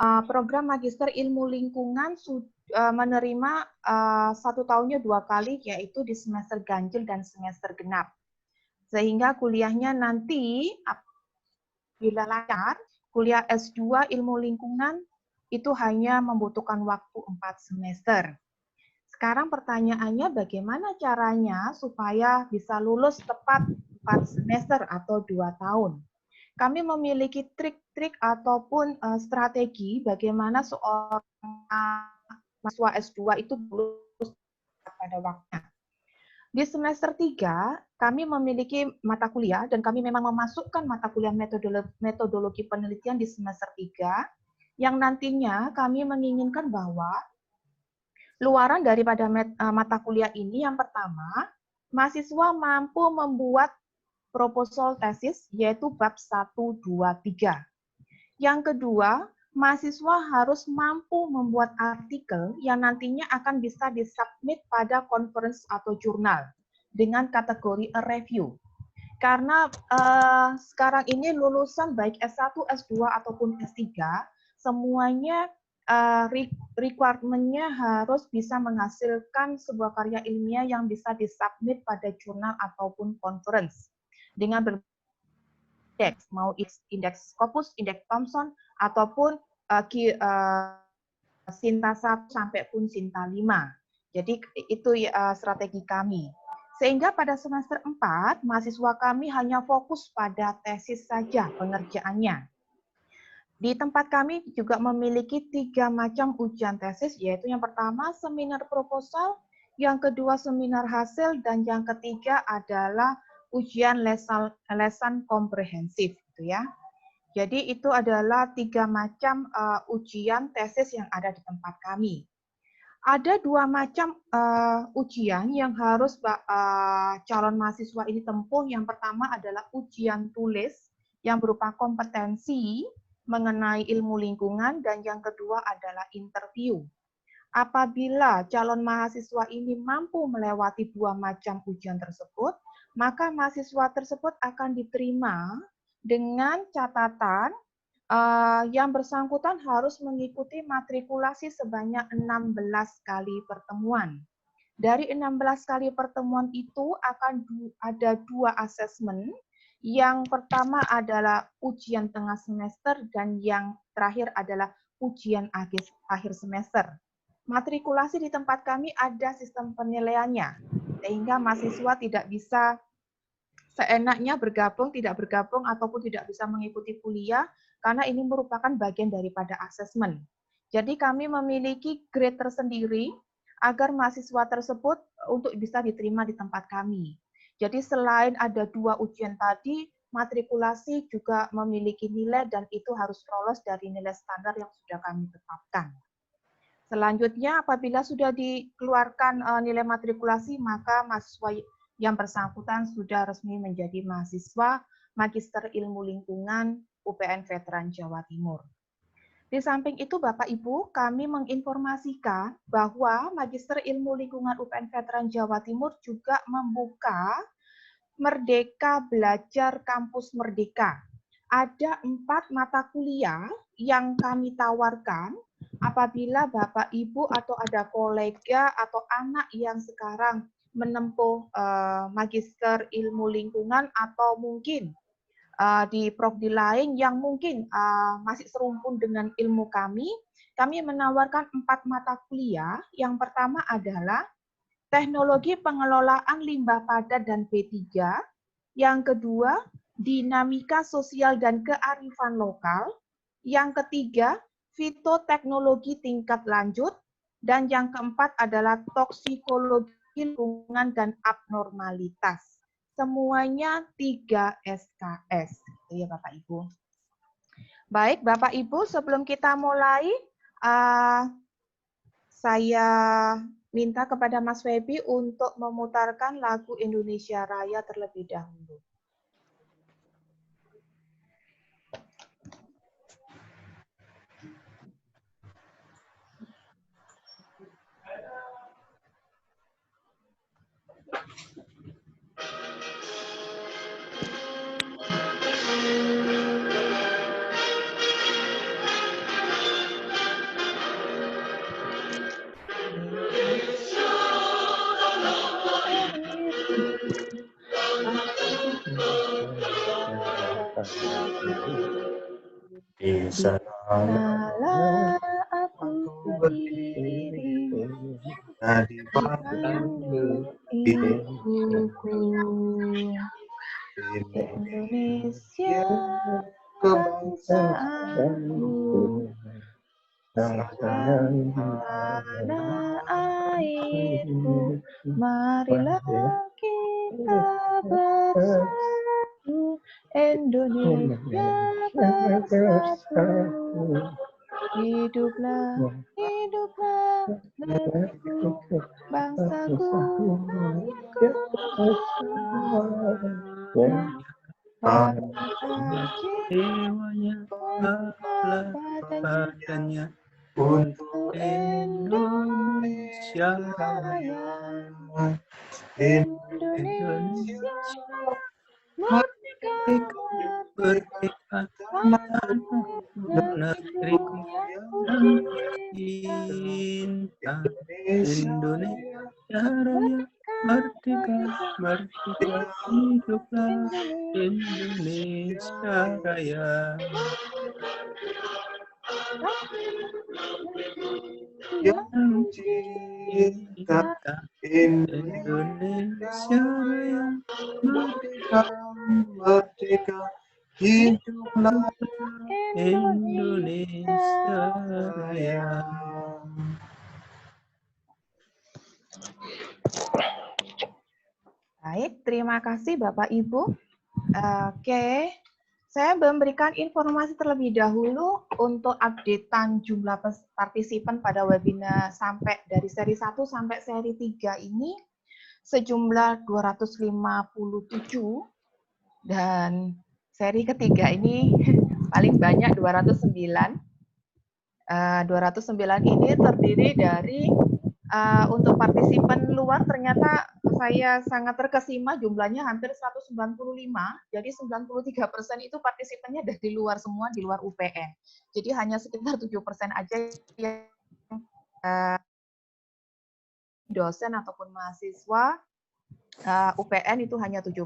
program Magister Ilmu Lingkungan menerima 1 tahunnya 2 kali, yaitu di semester ganjil dan semester genap. Sehingga kuliahnya nanti, bila lancar, kuliah S2 Ilmu Lingkungan itu hanya membutuhkan waktu 4 semester. Sekarang pertanyaannya bagaimana caranya supaya bisa lulus tepat 4 semester atau 2 tahun. Kami memiliki trik-trik ataupun strategi bagaimana seorang mahasiswa S2 itu lulus pada waktunya. Di semester 3, kami memiliki mata kuliah dan kami memang memasukkan mata kuliah metodologi penelitian di semester 3 yang nantinya kami menginginkan bahwa luaran daripada mata kuliah ini yang pertama, mahasiswa mampu membuat proposal tesis yaitu bab 1, 2, 3. Yang kedua, mahasiswa harus mampu membuat artikel yang nantinya akan bisa disubmit pada conference atau jurnal dengan kategori a review. Karena sekarang ini lulusan baik S1, S2 ataupun S3 semuanya requirement-nya harus bisa menghasilkan sebuah karya ilmiah yang bisa disubmit pada jurnal ataupun conference dengan indeks, mau indeks Scopus, indeks Thomson, ataupun Sinta 1 sampai pun Sinta 5. Jadi itu strategi kami. Sehingga pada semester 4, mahasiswa kami hanya fokus pada tesis saja pengerjaannya. Di tempat kami juga memiliki 3 macam ujian tesis, yaitu yang pertama seminar proposal, yang kedua seminar hasil, dan yang ketiga adalah ujian lesan komprehensif, gitu ya. Jadi itu adalah 3 macam ujian tesis yang ada di tempat kami. Ada 2 macam ujian yang harus calon mahasiswa ini tempuh. Yang pertama adalah ujian tulis yang berupa kompetensi mengenai ilmu lingkungan, dan yang kedua adalah interview. Apabila calon mahasiswa ini mampu melewati 2 macam ujian tersebut, maka mahasiswa tersebut akan diterima dengan catatan yang bersangkutan harus mengikuti matrikulasi sebanyak 16 kali pertemuan. Dari 16 kali pertemuan itu akan ada 2 asesmen. Yang pertama adalah ujian tengah semester dan yang terakhir adalah ujian akhir semester. Matrikulasi di tempat kami ada sistem penilaiannya, sehingga mahasiswa tidak bisa seenaknya bergabung, tidak bergabung, ataupun tidak bisa mengikuti kuliah, karena ini merupakan bagian daripada asesmen. Jadi kami memiliki grade tersendiri agar mahasiswa tersebut untuk bisa diterima di tempat kami. Jadi selain ada 2 ujian tadi, matrikulasi juga memiliki nilai dan itu harus lolos dari nilai standar yang sudah kami tetapkan. Selanjutnya, apabila sudah dikeluarkan nilai matrikulasi, maka mahasiswa yang bersangkutan sudah resmi menjadi mahasiswa Magister Ilmu Lingkungan UPN Veteran Jawa Timur. Di samping itu, Bapak Ibu, kami menginformasikan bahwa Magister Ilmu Lingkungan UPN Veteran Jawa Timur juga membuka Merdeka Belajar Kampus Merdeka. Ada 4 mata kuliah yang kami tawarkan apabila Bapak Ibu atau ada kolega atau anak yang sekarang menempuh Magister Ilmu Lingkungan atau mungkin di prodi lain yang mungkin masih serumpun dengan ilmu kami menawarkan 4 mata kuliah. Yang pertama adalah Teknologi Pengelolaan Limbah Padat dan B3. Yang kedua, Dinamika Sosial dan Kearifan Lokal. Yang ketiga, Fitoteknologi Tingkat Lanjut. Dan yang keempat adalah Toksikologi Lingkungan dan Abnormalitas. Semuanya 3 SKS. Itu ya Bapak Ibu. Baik Bapak Ibu, sebelum kita mulai, saya minta kepada Mas Febi untuk memutarkan lagu Indonesia Raya terlebih dahulu. Di sanalah aku berdiri, di pandu ibuku. Indonesia bangsaku, tanah airku, marilah kita bersatu, Indonesia bersatu. Hiduplah, hiduplah negeriku, bangsaku, jiwanya padanya untuk Indonesia Raya. Indonesia merdeka, merdeka, negeriku yang cinta. Indonesia Raya, merdeka, merdeka, hiduplah Indonesia Raya. Yang cinta Indonesia Raya, merdeka, merdeka, hiduplah Indonesia Raya. Baik, terima kasih Bapak Ibu. Oke, saya memberikan informasi terlebih dahulu untuk updatean jumlah partisipan pada webinar sampai dari seri 1 sampai seri 3 ini sejumlah 257 dan seri ketiga ini paling banyak 209. 209 ini terdiri dari untuk partisipan luar ternyata saya sangat terkesima jumlahnya hampir 195, jadi 93% itu partisipannya dari luar semua, di luar UPN. Jadi hanya sekitar 7% aja yang dosen ataupun mahasiswa UPN itu hanya 7%.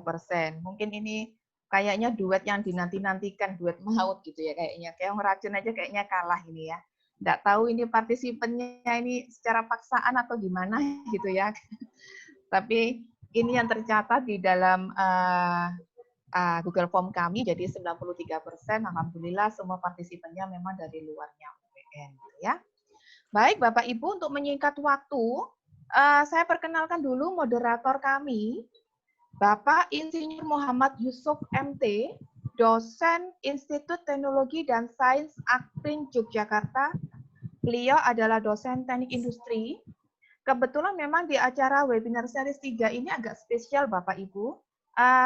Mungkin ini kayaknya duet yang dinanti-nantikan, duet maut gitu ya kayaknya. Kayak ngeracun aja kayaknya kalah ini ya. Nggak tahu ini partisipannya ini secara paksaan atau gimana gitu ya. Tapi ini yang tercatat di dalam Google Form kami, jadi 93%, alhamdulillah semua partisipannya memang dari luarnya UPN. Gitu ya. Baik Bapak Ibu, untuk menyingkat waktu, saya perkenalkan dulu moderator kami, Bapak Insinyur Muhammad Yusuf MT, dosen Institut Teknologi dan Sains Akprin Yogyakarta. Beliau adalah dosen teknik industri. Kebetulan memang di acara webinar seri 3 ini agak spesial Bapak Ibu,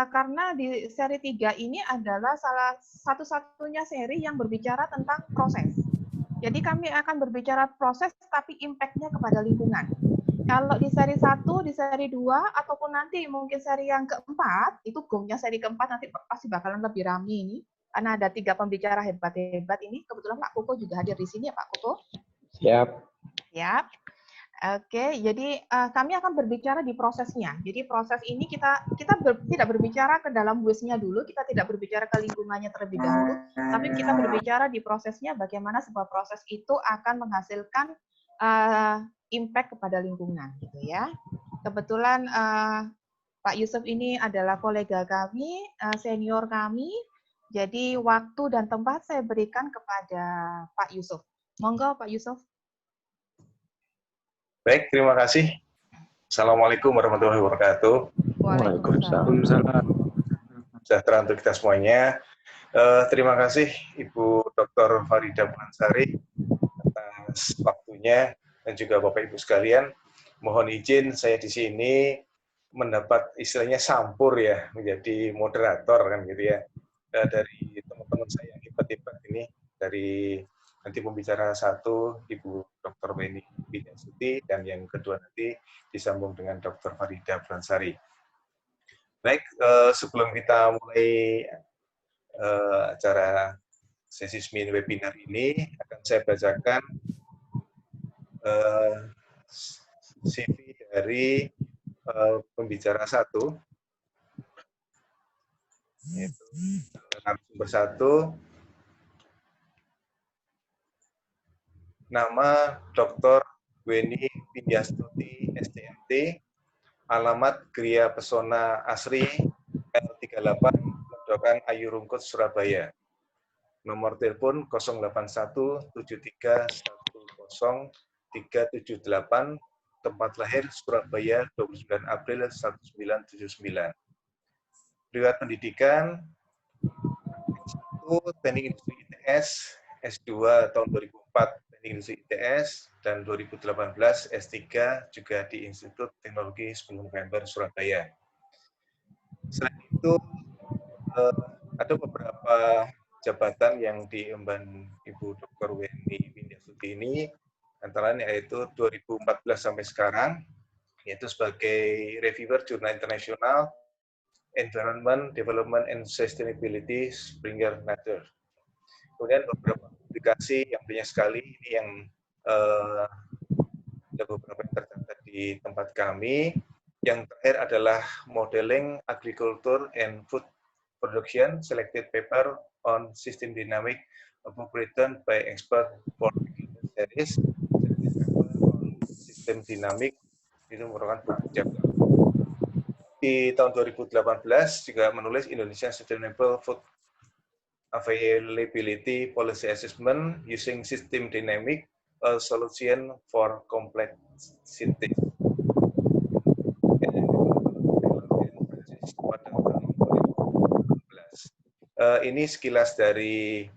karena di seri 3 ini adalah salah satu-satunya seri yang berbicara tentang proses. Jadi kami akan berbicara proses tapi impact-nya kepada lingkungan. Kalau di seri 1, di seri 2, ataupun nanti mungkin seri yang keempat, itu gongnya seri keempat nanti pasti bakalan lebih ramai ini. Karena ada 3 pembicara hebat-hebat ini. Kebetulan Pak Koko juga hadir di sini ya Pak Koko. Siap. Siap. Oke, jadi kami akan berbicara di prosesnya. Jadi proses ini kita tidak berbicara ke dalam waste-nya dulu, kita tidak berbicara ke lingkungannya terlebih dahulu, tapi kita berbicara di prosesnya bagaimana sebuah proses itu akan menghasilkan impact kepada lingkungan, gitu ya. Kebetulan Pak Yusuf ini adalah kolega kami, senior kami, jadi waktu dan tempat saya berikan kepada Pak Yusuf. Monggo Pak Yusuf. Baik, terima kasih. Assalamualaikum warahmatullahi wabarakatuh. Waalaikumsalam. Sejahtera untuk kita semuanya. Terima kasih Ibu Dr. Farida Bulansari atas waktunya dan juga Bapak Ibu sekalian. Mohon izin saya di sini mendapat istilahnya sampur ya, menjadi moderator kan gitu ya. Dari teman-teman saya yang hebat-hebat ini, dari nanti pembicara 1 Ibu Dr. Beni Widasuti dan yang kedua nanti disambung dengan Dr. Farida Bulansari. Baik, sebelum kita mulai acara sesi seminar webinar ini, akan saya bacakan CV dari pembicara 1, yaitu narasumber 1, Nama Dr. Weni Pindiastuti, STMT, alamat Gria Pesona Asri, L38, Ledokan Ayu Rungkut, Surabaya. Nomor telepon 08173103778, tempat lahir Surabaya 29 April 1979. Riwayat pendidikan S1 Teknik Industri ITS, S2 tahun 2004 Teknik Industri ITS, dan 2018 S3 juga di Institut Teknologi 10 November Surabaya. Selain itu ada beberapa jabatan yang diemban Ibu Dr. Weni Pindiastuti ini, antaranya yaitu 2014 sampai sekarang, yaitu sebagai reviewer jurnal internasional Environment, Development, and Sustainability Springer Nature. Kemudian beberapa publikasi yang banyak sekali, ini yang ada beberapa yang tercatat di tempat kami. Yang terakhir adalah Modeling Agriculture and Food Production, Selected Paper on System Dynamic, a book written by expert for series, Selected Paper on System Dynamic, itu merupakan buku jabatan. Di tahun 2018 juga menulis Indonesian Sustainable Food Availability Policy Assessment using System Dynamic, a Solution for Complexity. Ini sekilas dari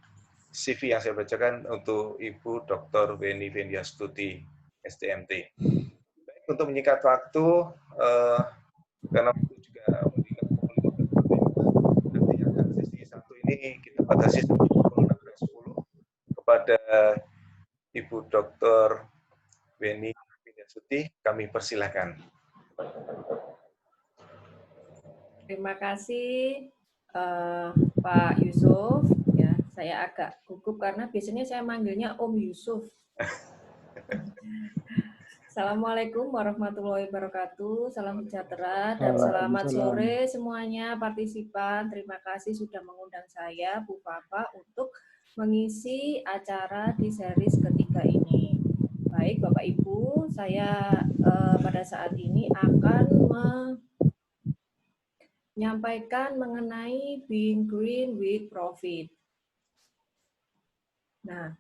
CV yang saya bacakan untuk Ibu Dr. Weni Pindiastuti, STMT. Baik, untuk menyingkat waktu, karena waktu juga meningkat pukul 15.45, nanti akan sesi satu ini kita batasi sampai pukul 16.10. Kepada Ibu Dr. Weni Pindiastuti, kami persilahkan. Terima kasih Pak Yusuf. Ya, saya agak gugup karena biasanya saya manggilnya Om Yusuf. Assalamualaikum warahmatullahi wabarakatuh. Salam sejahtera dan selamat sore semuanya partisipan. Terima kasih sudah mengundang saya, Bu Papa, untuk mengisi acara di series ketiga ini. Baik, Bapak Ibu, saya pada saat ini akan menyampaikan mengenai being green with profit. Nah,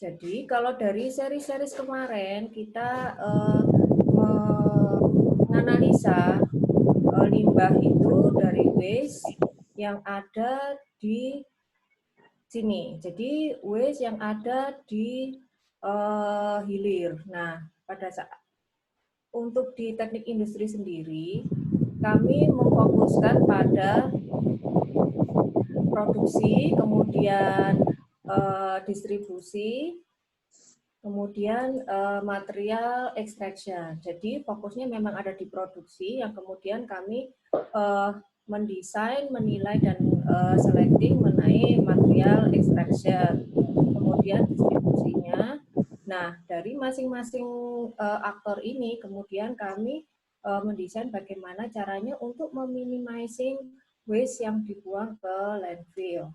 jadi kalau dari seri-seri kemarin kita menganalisa limbah itu dari waste yang ada di sini. Jadi waste yang ada di hilir. Nah, pada saat untuk di teknik industri sendiri, kami memfokuskan pada produksi, kemudian distribusi, kemudian material extraction. Jadi fokusnya memang ada di produksi, yang kemudian kami mendesain, menilai, dan selecting mengenai material extraction. Kemudian distribusinya. Nah, dari masing-masing aktor ini, kemudian kami mendesain bagaimana caranya untuk meminimizing waste yang dibuang ke landfill.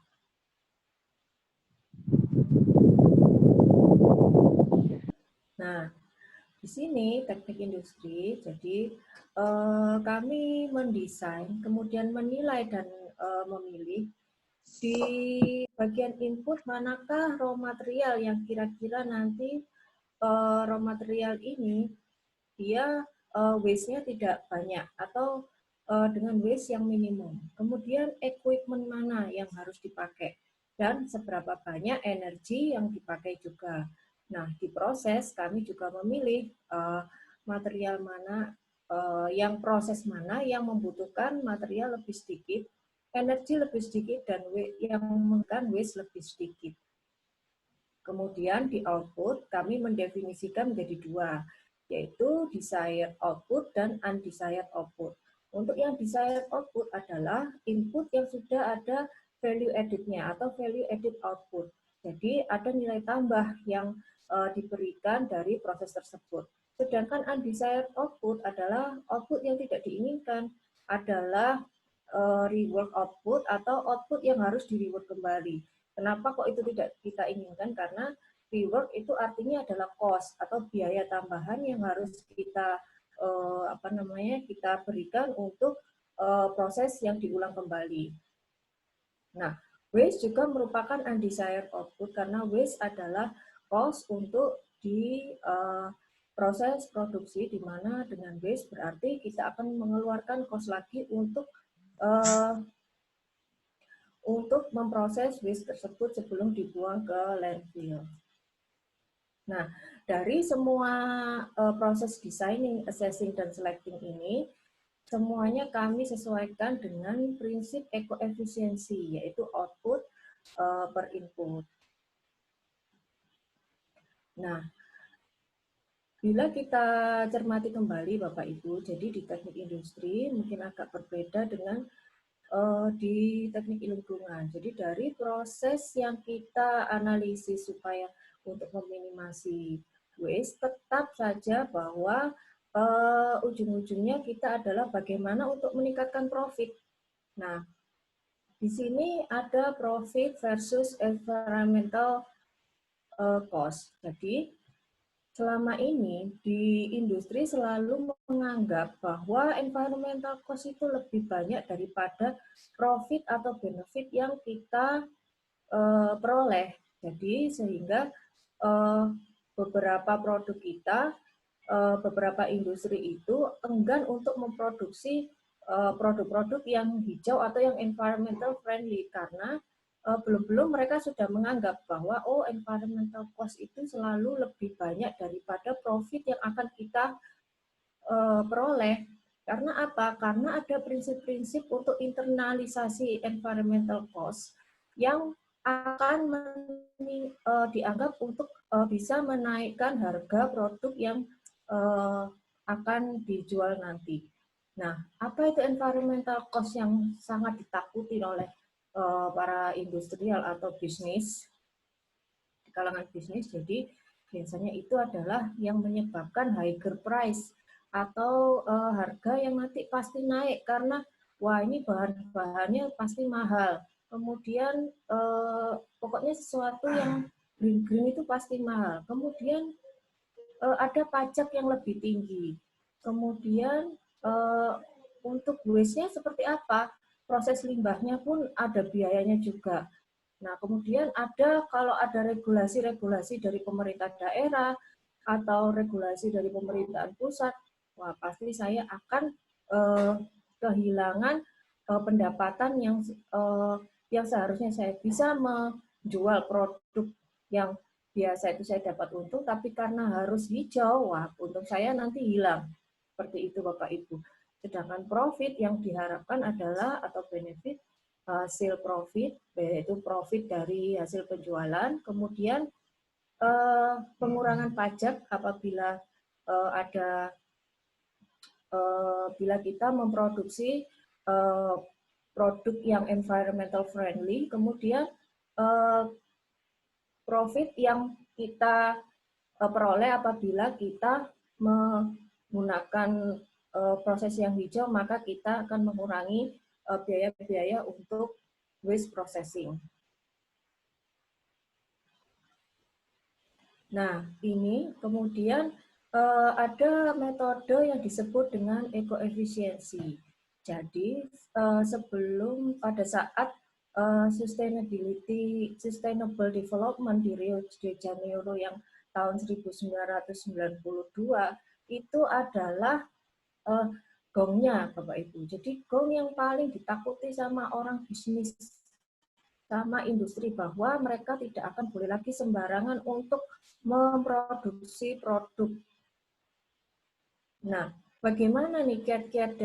Nah, di sini teknik industri, jadi kami mendesain, kemudian menilai dan memilih di bagian input manakah raw material yang kira-kira nanti raw material ini dia waste-nya tidak banyak atau dengan waste yang minimum. Kemudian equipment mana yang harus dipakai dan seberapa banyak energi yang dipakai juga. Nah, di proses kami juga memilih material mana, proses mana yang membutuhkan material lebih sedikit, energi lebih sedikit, dan yang membutuhkan waste lebih sedikit. Kemudian di output kami mendefinisikan menjadi dua, yaitu desired output dan undesired output. Untuk yang desired output adalah input yang sudah ada value added-nya atau value added output. Jadi ada nilai tambah yang diberikan dari proses tersebut. Sedangkan undesired output adalah output yang tidak diinginkan, adalah rework output atau output yang harus di-reward kembali. Kenapa kok itu tidak kita inginkan? Karena rework itu artinya adalah cost atau biaya tambahan yang harus kita kita berikan untuk proses yang diulang kembali. Nah, waste juga merupakan undesired output karena waste adalah cost untuk di proses produksi, di mana dengan waste berarti kita akan mengeluarkan cost lagi untuk memproses waste tersebut sebelum dibuang ke landfill. Nah, dari semua proses designing, assessing, dan selecting ini, semuanya kami sesuaikan dengan prinsip ekoefisiensi, yaitu output per input. Nah, bila kita cermati kembali Bapak Ibu, jadi di teknik industri mungkin agak berbeda dengan di teknik lingkungan. Jadi dari proses yang kita analisis supaya untuk meminimasi waste, tetap saja bahwa ujung-ujungnya kita adalah bagaimana untuk meningkatkan profit. Nah, di sini ada profit versus environmental cost. Jadi, selama ini di industri selalu menganggap bahwa environmental cost itu lebih banyak daripada profit atau benefit yang kita peroleh. Jadi, sehingga beberapa produk kita, beberapa industri itu enggan untuk memproduksi produk-produk yang hijau atau yang environmental friendly karena belum-belum mereka sudah menganggap bahwa environmental cost itu selalu lebih banyak daripada profit yang akan kita peroleh. Karena apa? Karena ada prinsip-prinsip untuk internalisasi environmental cost yang akan dianggap untuk bisa menaikkan harga produk yang akan dijual nanti. Nah, apa itu environmental cost yang sangat ditakuti oleh para industrial atau bisnis, di kalangan bisnis? Jadi, biasanya itu adalah yang menyebabkan higher price atau harga yang nanti pasti naik karena wah ini bahan-bahannya pasti mahal. Kemudian pokoknya sesuatu yang green itu pasti mahal. Kemudian ada pajak yang lebih tinggi. Kemudian untuk waste-nya seperti apa? Proses limbahnya pun ada biayanya juga. Nah, kemudian kalau ada regulasi-regulasi dari pemerintah daerah atau regulasi dari pemerintahan pusat, wah pasti saya akan kehilangan pendapatan yang seharusnya saya bisa menjual produk yang biasa itu saya dapat untung, tapi karena harus hijau, wah untung saya nanti hilang. Seperti itu Bapak Ibu. Sedangkan profit yang diharapkan adalah atau benefit sale profit, yaitu profit dari hasil penjualan, kemudian pengurangan pajak apabila bila kita memproduksi produk yang environmental friendly, kemudian profit yang kita peroleh apabila kita menggunakan proses yang hijau, maka kita akan mengurangi biaya-biaya untuk waste processing. Nah, ini kemudian ada metode yang disebut dengan ekoefisiensi. Jadi, pada saat Sustainable Development di Rio de Janeiro yang tahun 1992, itu adalah gongnya Bapak Ibu. Jadi gong yang paling ditakuti sama orang bisnis, sama industri, bahwa mereka tidak akan boleh lagi sembarangan untuk memproduksi produk. Nah, bagaimana nih kiat-kiat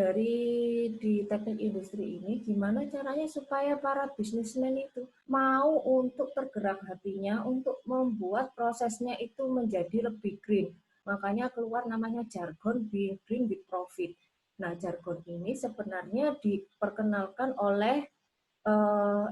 di teknik industri ini, gimana caranya supaya para bisnismen itu mau untuk tergerak hatinya untuk membuat prosesnya itu menjadi lebih green. Makanya keluar namanya jargon being green with profit. Nah, jargon ini sebenarnya diperkenalkan oleh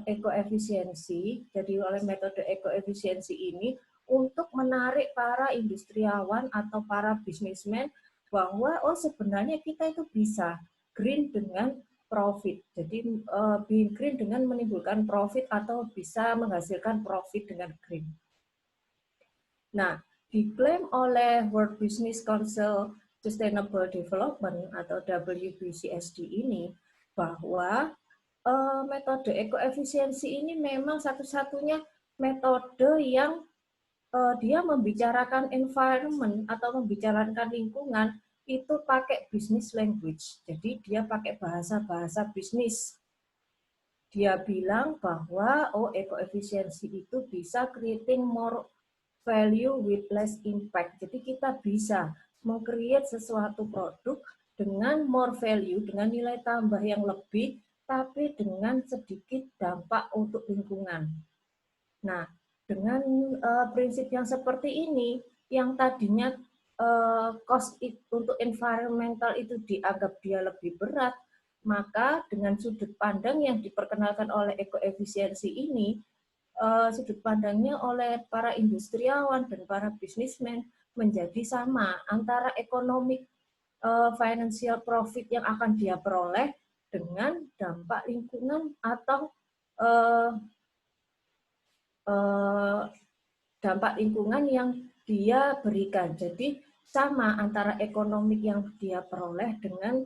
ekoefisiensi, jadi oleh metode ekoefisiensi ini untuk menarik para industriawan atau para bisnismen bahwa sebenarnya kita itu bisa green dengan profit. Jadi being green dengan menimbulkan profit atau bisa menghasilkan profit dengan green. Nah, diklaim oleh World Business Council Sustainable Development atau WBCSD ini bahwa metode ekoefisiensi ini memang satu-satunya metode yang dia membicarakan environment atau membicarakan lingkungan itu pakai business language. Jadi dia pakai bahasa-bahasa bisnis. Dia bilang bahwa ekoefisiensi itu bisa creating more value with less impact. Jadi kita bisa meng-create sesuatu produk dengan more value, dengan nilai tambah yang lebih, tapi dengan sedikit dampak untuk lingkungan. Nah, dengan prinsip yang seperti ini, yang tadinya cost untuk environmental itu dianggap dia lebih berat, maka dengan sudut pandang yang diperkenalkan oleh ekoefisiensi ini, sudut pandangnya oleh para industriawan dan para bisnismen menjadi sama antara economic financial profit yang akan dia peroleh dengan dampak lingkungan atau dampak lingkungan yang dia berikan. Jadi sama antara ekonomi yang dia peroleh dengan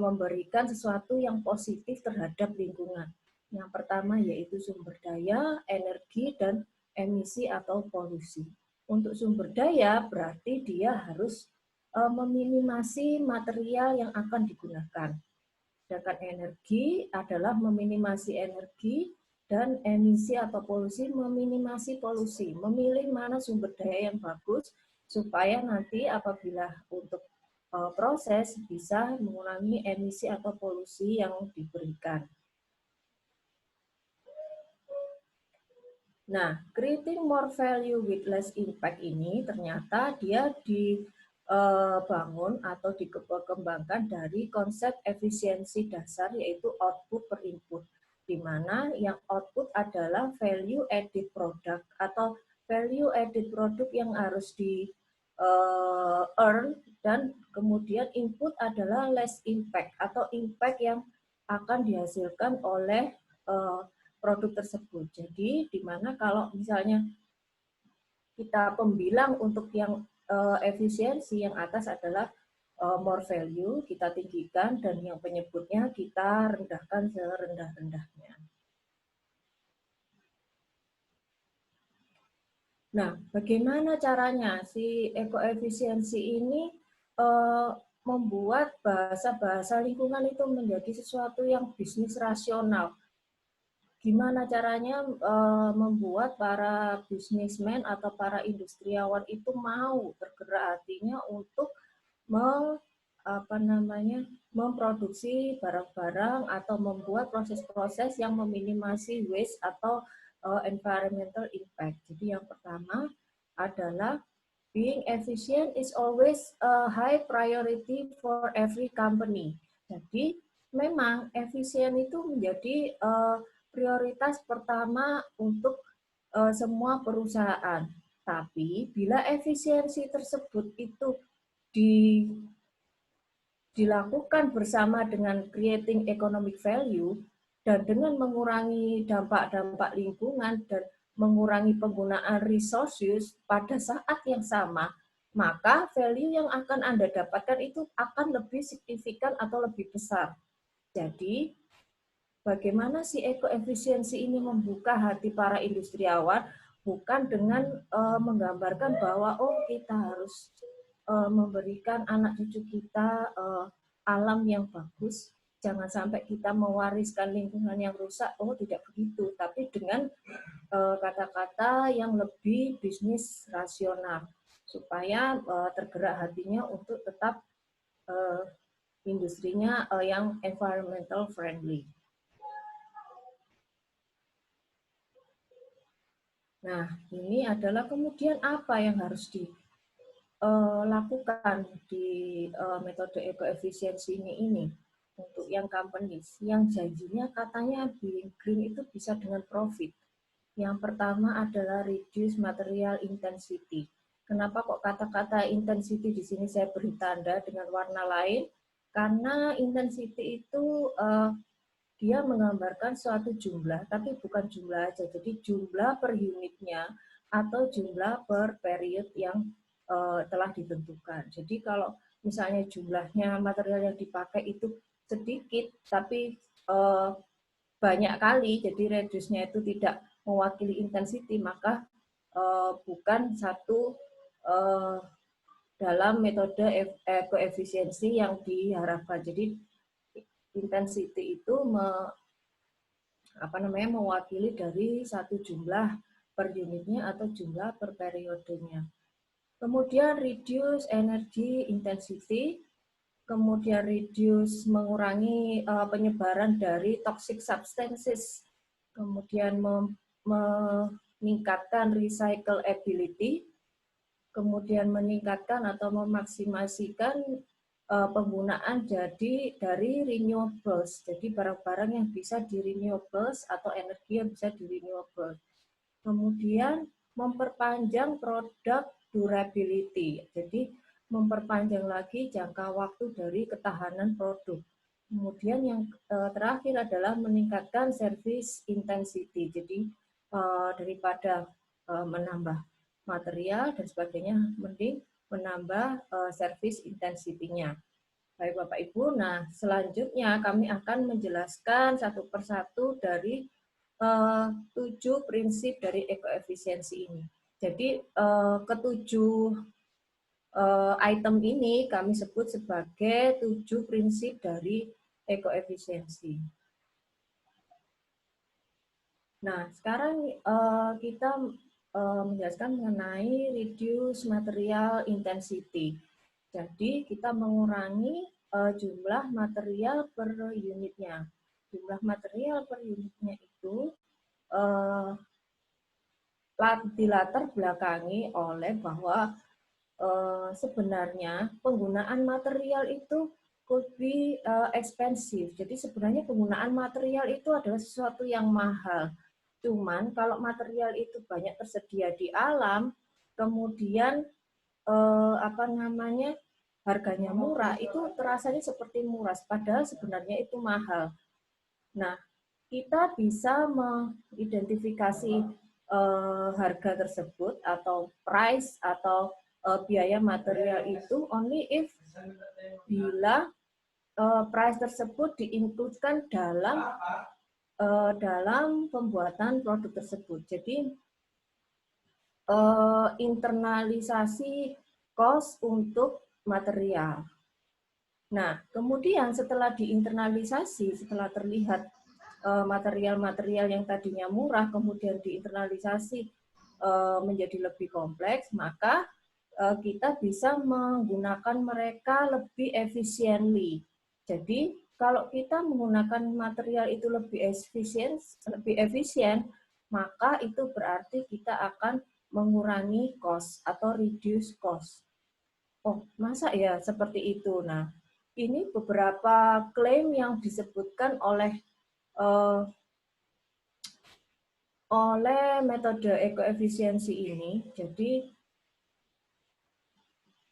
memberikan sesuatu yang positif terhadap lingkungan. Yang pertama yaitu sumber daya, energi, dan emisi atau polusi. Untuk sumber daya berarti dia harus meminimasi material yang akan digunakan. Sedangkan energi adalah meminimasi energi, dan emisi atau polusi meminimasi polusi, memilih mana sumber daya yang bagus supaya nanti apabila untuk proses bisa mengurangi emisi atau polusi yang diberikan. Nah, creating more value with less impact ini ternyata dia dibangun atau dikembangkan dari konsep efisiensi dasar yaitu output per input, di mana yang output adalah value added product atau value added product yang harus di earn, dan kemudian input adalah less impact atau impact yang akan dihasilkan oleh produk tersebut. Jadi di mana kalau misalnya kita pembilang untuk yang efisiensi yang atas adalah more value, kita tinggikan, dan yang penyebutnya kita rendahkan serendah-rendahnya. Nah, bagaimana caranya si ekoefisiensi ini membuat bahasa-bahasa lingkungan itu menjadi sesuatu yang bisnis rasional? Gimana caranya membuat para bisnismen atau para industriawan itu mau tergerak hatinya untuk memproduksi barang-barang atau membuat proses-proses yang meminimasi waste atau environmental impact. Jadi yang pertama adalah being efficient is always a high priority for every company. Jadi memang efisien itu menjadi prioritas pertama untuk semua perusahaan. Tapi bila efisiensi tersebut itu dilakukan bersama dengan creating economic value dan dengan mengurangi dampak-dampak lingkungan dan mengurangi penggunaan resources pada saat yang sama, maka value yang akan Anda dapatkan itu akan lebih signifikan atau lebih besar. Jadi, bagaimana si ekoefisiensi ini membuka hati para industriawan bukan dengan menggambarkan bahwa kita harus memberikan anak cucu kita alam yang bagus, jangan sampai kita mewariskan lingkungan yang rusak. Tidak begitu, tapi dengan kata-kata yang lebih bisnis rasional supaya tergerak hatinya untuk tetap industrinya yang environmental friendly. Nah, ini adalah kemudian apa yang harus dilakukan di metode ekoefisiensi ini untuk yang companies. Yang janjinya katanya being green itu bisa dengan profit. Yang pertama adalah reduce material intensity. Kenapa kok kata-kata intensity di sini saya beri tanda dengan warna lain? Karena intensity itu dia menggambarkan suatu jumlah, tapi bukan jumlah aja. Jadi jumlah per unitnya atau jumlah per period yang telah ditentukan. Jadi kalau misalnya jumlahnya material yang dipakai itu sedikit, tapi banyak kali, jadi reduce-nya itu tidak mewakili intensity, maka bukan satu dalam metode koefisiensi yang diharapkan. Jadi intensity itu mewakili dari satu jumlah per unitnya atau jumlah per periodenya. Kemudian reduce energy intensity, kemudian reduce mengurangi penyebaran dari toxic substances, kemudian meningkatkan recyclability, kemudian meningkatkan atau memaksimalkan penggunaan dari renewables, jadi barang-barang yang bisa di renewables atau energi yang bisa di renewables. Kemudian memperpanjang produk durability, jadi memperpanjang lagi jangka waktu dari ketahanan produk. Kemudian yang terakhir adalah meningkatkan service intensity, jadi daripada menambah material dan sebagainya, mending menambah service intensity-nya. Baik Bapak Ibu, nah selanjutnya kami akan menjelaskan satu persatu dari 7 prinsip dari ekoefisiensi ini. Jadi ketujuh item ini kami sebut sebagai 7 prinsip dari ekoefisiensi. Nah, sekarang kita menjelaskan mengenai reduce material intensity. Jadi kita mengurangi jumlah material per unitnya. Jumlah material per unitnya itu dilatar belakangi oleh bahwa sebenarnya penggunaan material itu could be expensive. Jadi sebenarnya penggunaan material itu adalah sesuatu yang mahal. Cuman kalau material itu banyak tersedia di alam, kemudian harganya murah, itu terasanya seperti murah, padahal sebenarnya itu mahal. Nah, kita bisa mengidentifikasi harga tersebut atau price atau biaya material itu only if bila price tersebut diincludekan dalam pembuatan produk tersebut. Jadi internalisasi cost untuk material. Nah, kemudian setelah diinternalisasi, setelah terlihat material-material yang tadinya murah, kemudian diinternalisasi menjadi lebih kompleks, maka kita bisa menggunakan mereka lebih efisienly. Jadi, kalau kita menggunakan material itu lebih efisien, maka itu berarti kita akan mengurangi cost atau reduce cost. Oh, masa ya seperti itu? Nah, ini beberapa klaim yang disebutkan oleh metode ekoefisiensi ini. Jadi,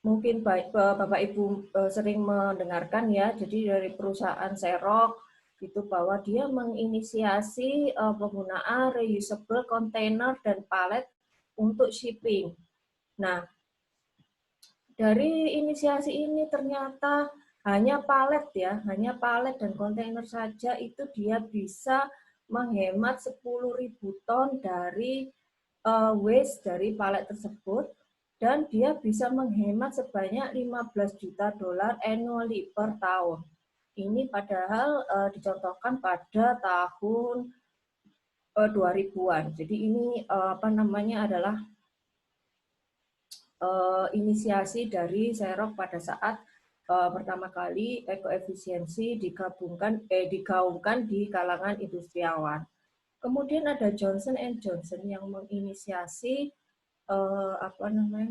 mungkin Bapak Ibu sering mendengarkan ya, jadi dari perusahaan Xerox, itu bahwa dia menginisiasi penggunaan reusable container dan pallet untuk shipping. Nah, dari inisiasi ini ternyata hanya palet dan kontainer saja itu dia bisa menghemat 10.000 ton dari waste dari palet tersebut, dan dia bisa menghemat sebanyak $15 juta annually per tahun. Ini padahal dicontohkan pada tahun 2000-an. Jadi ini adalah inisiasi dari Xerox pada saat pertama kali ekoefisiensi digaungkan di kalangan industriawan. Kemudian ada Johnson & Johnson yang menginisiasi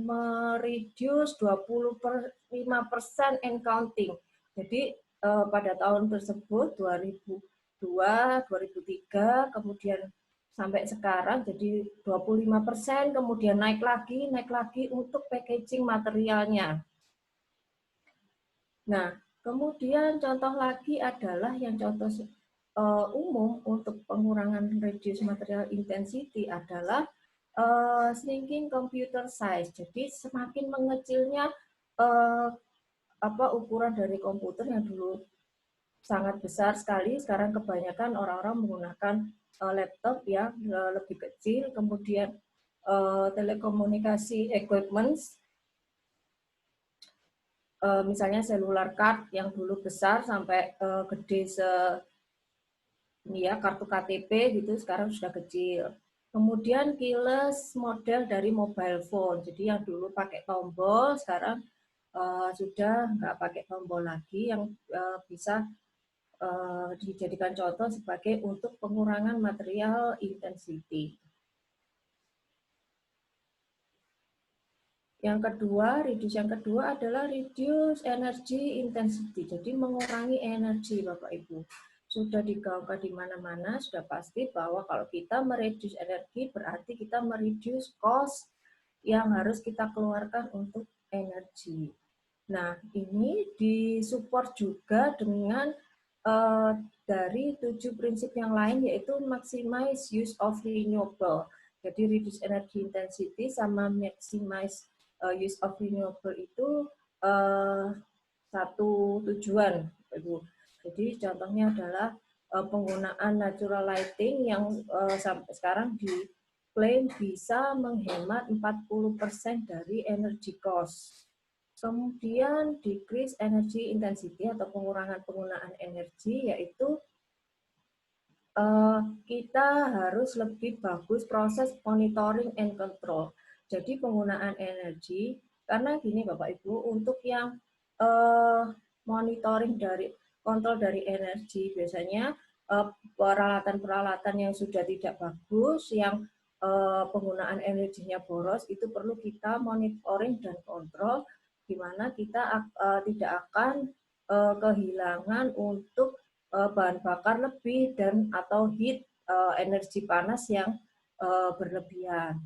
mereduce 25% and counting. Jadi pada tahun tersebut 2002, 2003, kemudian sampai sekarang jadi 25%, kemudian naik lagi untuk packaging materialnya. Nah, kemudian contoh lagi adalah yang contoh umum untuk pengurangan reduce material intensity adalah shrinking computer size. Jadi semakin mengecilnya ukuran dari komputer yang dulu sangat besar sekali, sekarang kebanyakan orang-orang menggunakan laptop yang lebih kecil, kemudian telekomunikasi equipment, misalnya cellular card yang dulu besar sampai gede ini ya, kartu KTP gitu, sekarang sudah kecil. Kemudian keyless model dari mobile phone, jadi yang dulu pakai tombol, sekarang sudah nggak pakai tombol lagi, yang bisa dijadikan contoh sebagai untuk pengurangan material intensity. Yang kedua adalah reduce energy intensity, jadi mengurangi energi, Bapak Ibu. Sudah digaungkan di mana-mana, sudah pasti bahwa kalau kita mereduce energi berarti kita mereduce cost yang harus kita keluarkan untuk energi. Nah, ini disupport juga dengan dari 7 prinsip yang lain, yaitu maximize use of renewable. Jadi reduce energy intensity sama maximize use of renewable itu satu tujuan, Ibu. Jadi contohnya adalah penggunaan natural lighting yang sampai sekarang diklaim bisa menghemat 40% dari energy cost. Kemudian decrease energy intensity atau pengurangan penggunaan energi, yaitu kita harus lebih bagus proses monitoring and control. Jadi penggunaan energi, karena gini Bapak Ibu, untuk yang monitoring dari kontrol dari energi, biasanya peralatan-peralatan yang sudah tidak bagus, yang penggunaan energinya boros, itu perlu kita monitoring dan kontrol, di mana kita tidak akan kehilangan untuk bahan bakar lebih dan atau heat energi panas yang berlebihan.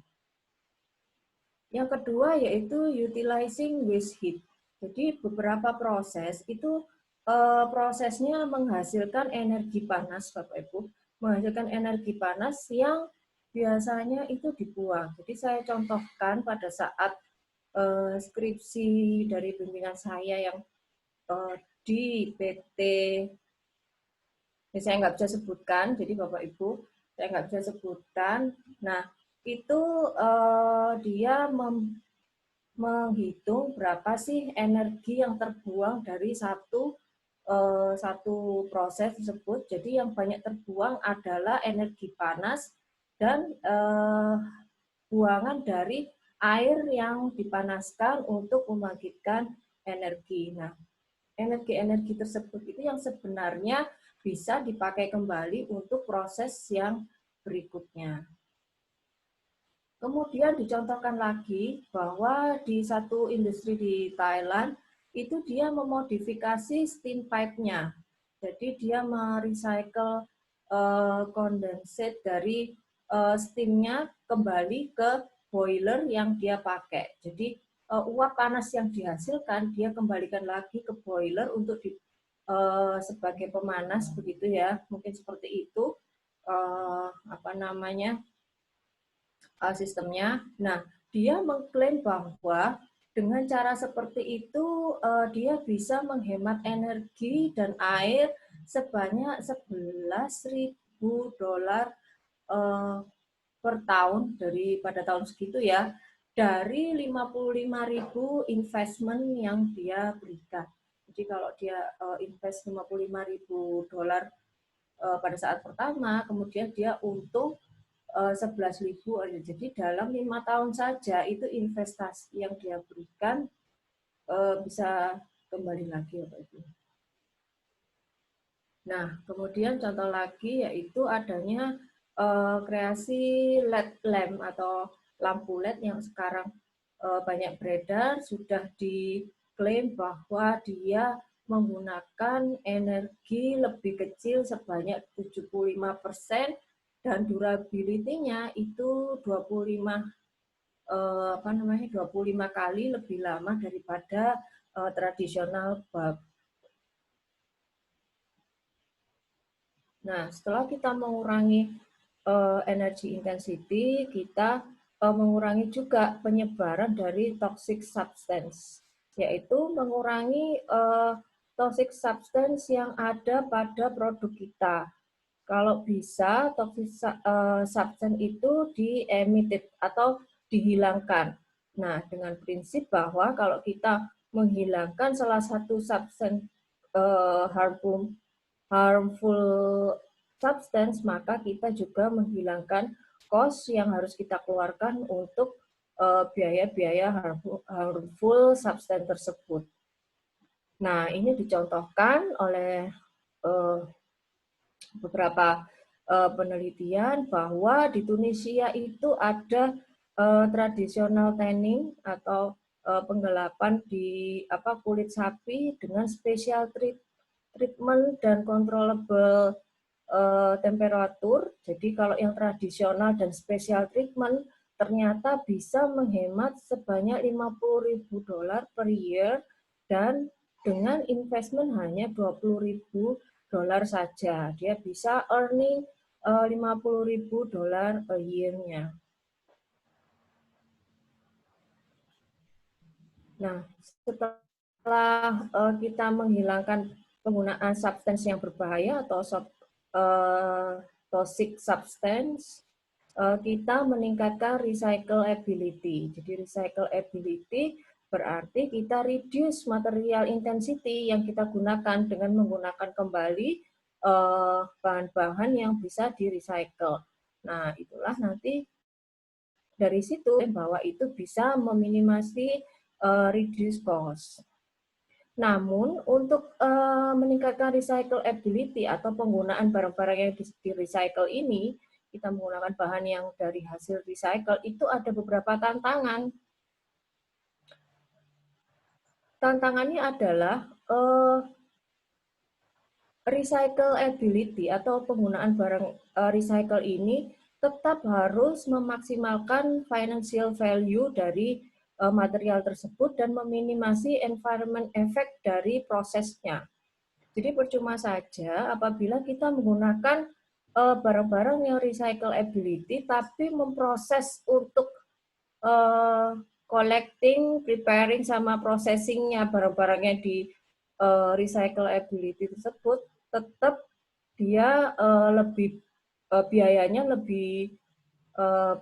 Yang kedua yaitu utilizing waste heat. Jadi beberapa proses itu prosesnya menghasilkan energi panas, Bapak Ibu, menghasilkan energi panas yang biasanya itu dibuang. Jadi saya contohkan pada saat skripsi dari bimbingan saya yang di PT, saya nggak bisa sebutkan, jadi Bapak Ibu, saya nggak bisa sebutkan. Nah, itu dia menghitung berapa sih energi yang terbuang dari satu proses tersebut. Jadi yang banyak terbuang adalah energi panas dan buangan dari air yang dipanaskan untuk membangkitkan energi. Nah, energi-energi tersebut itu yang sebenarnya bisa dipakai kembali untuk proses yang berikutnya. Kemudian dicontohkan lagi bahwa di satu industri di Thailand, itu dia memodifikasi steam pipe-nya. Jadi dia merecycle kondensat dari steam-nya kembali ke boiler yang dia pakai. Jadi uap panas yang dihasilkan, dia kembalikan lagi ke boiler untuk sebagai pemanas, begitu ya. Mungkin seperti itu sistemnya. Nah, dia mengklaim bahwa dengan cara seperti itu dia bisa menghemat energi dan air sebanyak $11.000 per tahun pada tahun segitu ya, dari 55.000 investment yang dia berikan. Jadi kalau dia invest $55.000 pada saat pertama, kemudian dia untung 11.000, jadi dalam 5 tahun saja itu investasi yang dia berikan bisa kembali lagi, Bapak Ibu. Nah, kemudian contoh lagi yaitu adanya kreasi LED lamp atau lampu LED yang sekarang banyak beredar, sudah diklaim bahwa dia menggunakan energi lebih kecil sebanyak 75%, dan durability-nya itu 25 kali lebih lama daripada tradisional bulb. Nah, setelah kita mengurangi energy intensity, kita mengurangi juga penyebaran dari toxic substance, yaitu mengurangi toxic substance yang ada pada produk kita. Kalau bisa, toxic substance itu di-emitted atau dihilangkan. Nah, dengan prinsip bahwa kalau kita menghilangkan salah satu substance harmful substance, maka kita juga menghilangkan cost yang harus kita keluarkan untuk biaya-biaya harmful substance tersebut. Nah, ini dicontohkan oleh beberapa penelitian bahwa di Tunisia itu ada traditional tanning atau penggelapan di kulit sapi dengan special treatment dan controllable temperatur. Jadi kalau yang tradisional dan special treatment ternyata bisa menghemat sebanyak $50.000 per year dan dengan investment hanya $20.000 saja. Dia bisa earning $50.000 a year-nya. Nah, setelah kita menghilangkan penggunaan substansi yang berbahaya atau toxic substance, kita meningkatkan recyclability. Jadi recyclability berarti kita reduce material intensity yang kita gunakan dengan menggunakan kembali bahan-bahan yang bisa di-recycle. Nah, itulah nanti dari situ bahwa itu bisa meminimasi reduce cost. Namun, untuk meningkatkan recyclability atau penggunaan barang-barang yang di-recycle ini, kita menggunakan bahan yang dari hasil recycle, itu ada beberapa tantangan. Tantangannya adalah recyclability atau penggunaan barang recycle ini tetap harus memaksimalkan financial value dari material tersebut dan meminimasi environment effect dari prosesnya. Jadi percuma saja apabila kita menggunakan barang-barang yang recyclability tapi memproses untuk collecting, preparing, sama processingnya barang-barangnya di recyclability tersebut, tetap dia biayanya lebih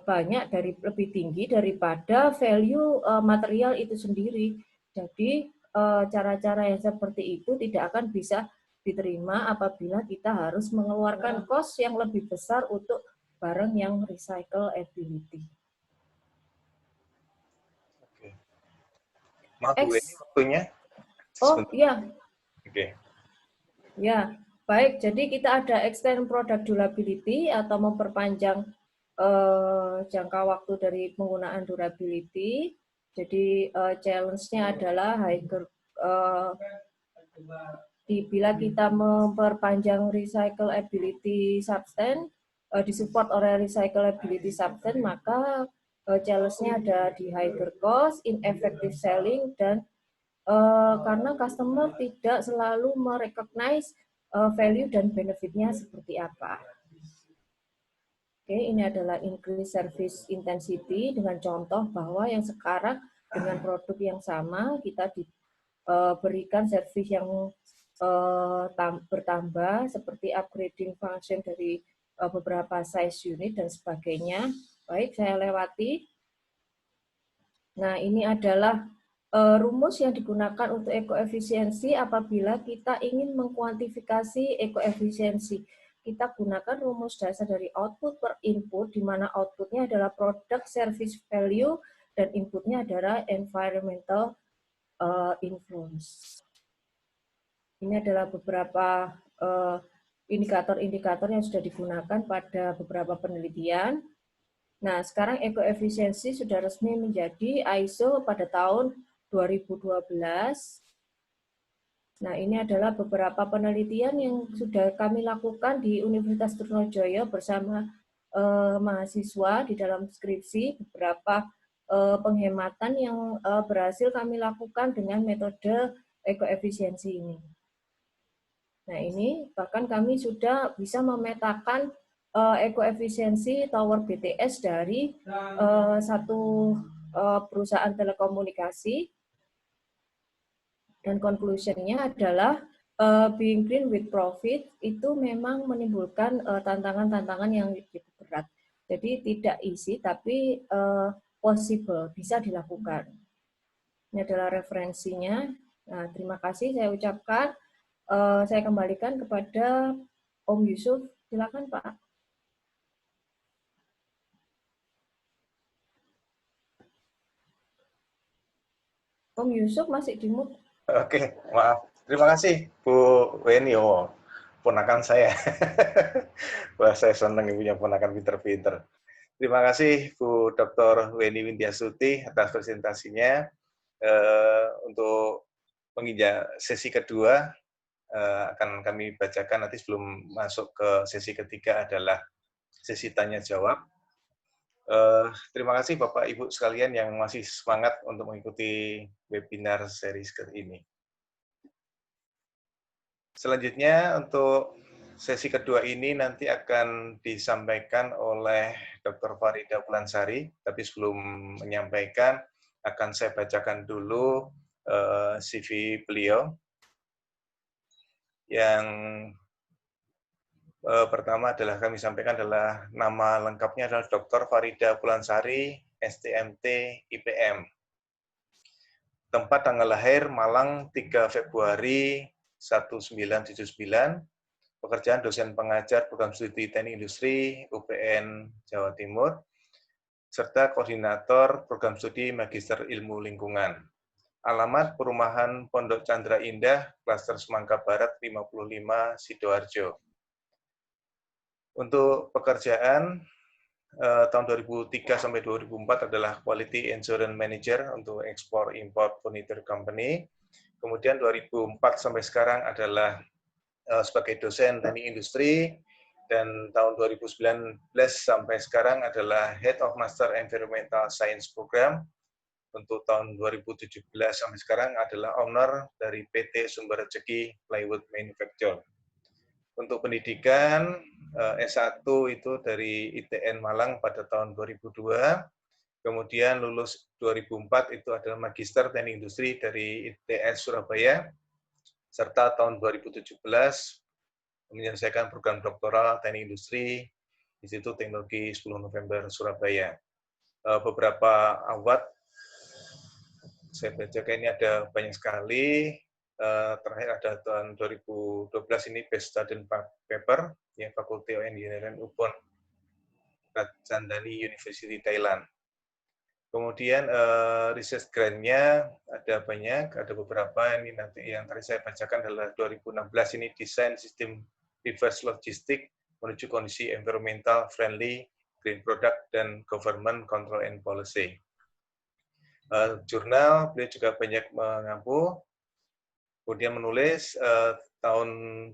banyak lebih tinggi daripada value material itu sendiri. Jadi cara-cara yang seperti itu tidak akan bisa diterima apabila kita harus mengeluarkan cost yang lebih besar untuk barang yang recyclability. Oke. Maaf Bu, ini waktunya. Oh iya. Oke. Ya, baik. Jadi kita ada extend product durability atau memperpanjang jangka waktu dari penggunaan durability. Jadi challenge-nya adalah bila kita memperpanjang recyclability substance, disupport oleh recyclability substance, maka challenge-nya ada di higher cost, ineffective selling, dan karena customer tidak selalu merecognize value dan benefit-nya seperti apa. Oke, ini adalah increase service intensity dengan contoh bahwa yang sekarang dengan produk yang sama kita diberikan service yang bertambah seperti upgrading function dari beberapa size unit dan sebagainya. Baik, saya lewati. Nah, ini adalah rumus yang digunakan untuk ekoefisiensi apabila kita ingin mengkuantifikasi ekoefisiensi. Kita gunakan rumus dasar dari output per input, di mana outputnya adalah product service value dan inputnya adalah environmental influence. Ini adalah beberapa indikator-indikator yang sudah digunakan pada beberapa penelitian. Nah, sekarang ekoefisiensi sudah resmi menjadi ISO pada tahun 2012. Nah, ini adalah beberapa penelitian yang sudah kami lakukan di Universitas Trunojoyo bersama mahasiswa di dalam skripsi, beberapa penghematan yang berhasil kami lakukan dengan metode ekoefisiensi ini. Nah, ini bahkan kami sudah bisa memetakan ekoefisiensi tower BTS dari satu perusahaan telekomunikasi, dan conclusion-nya adalah being green with profit itu memang menimbulkan tantangan-tantangan yang cukup berat. Jadi tidak easy tapi possible, bisa dilakukan. Ini adalah referensinya. Nah, terima kasih saya ucapkan. Saya kembalikan kepada Om Yusuf. Silakan Pak. Om Yusuf masih di mute. Oke, maaf. Terima kasih Bu Weni. Oh, ponakan saya. Wah, saya senang punya ponakan pinter-pinter. Terima kasih Bu Dr. Weni Windiasuti atas presentasinya. Untuk menginjak sesi kedua akan kami bacakan nanti sebelum masuk ke sesi ketiga adalah sesi tanya jawab. Terima kasih Bapak Ibu sekalian yang masih semangat untuk mengikuti webinar series ini. Selanjutnya untuk sesi kedua ini nanti akan disampaikan oleh Dr. Farida Bulansari, tapi sebelum menyampaikan akan saya bacakan dulu CV beliau. Yang pertama adalah kami sampaikan adalah nama lengkapnya adalah Dr. Farida Bulansari, STMT, IPM. Tempat tanggal lahir Malang 3 Februari 1979. Pekerjaan dosen pengajar program studi teknik industri UPN Jawa Timur, serta koordinator program studi Magister Ilmu Lingkungan. Alamat Perumahan Pondok Chandra Indah, Klaster Semangka Barat 55, Sidoarjo. Untuk pekerjaan, tahun 2003 sampai 2004 adalah Quality Insurance Manager untuk Export Import Furniture Company. Kemudian 2004 sampai sekarang adalah sebagai dosen teknik industri, dan tahun 2019 sampai sekarang adalah Head of Master Environmental Science Program. Untuk tahun 2017 sampai sekarang adalah owner dari PT Sumber Rezeki Plywood Manufacture. Untuk pendidikan, S1 itu dari ITN Malang pada tahun 2002, kemudian lulus 2004 itu adalah Magister Teknik Industri dari ITS Surabaya, serta tahun 2017 menyelesaikan program doktoral Teknik Industri Institut Teknologi 10 November Surabaya. Beberapa award saya bacakan ini ada banyak sekali. Terakhir ada tahun 2012 ini Best Student Paper yang Faculty of Engineering Upon Ratchandani University Thailand. Kemudian research grant-nya ada banyak, ada beberapa. Ini nanti yang tadi saya bacakan adalah 2016 ini desain sistem reverse logistik menuju kondisi environmental friendly, green product, dan government control and policy. Jurnal beliau juga banyak mengampu. Kemudian menulis tahun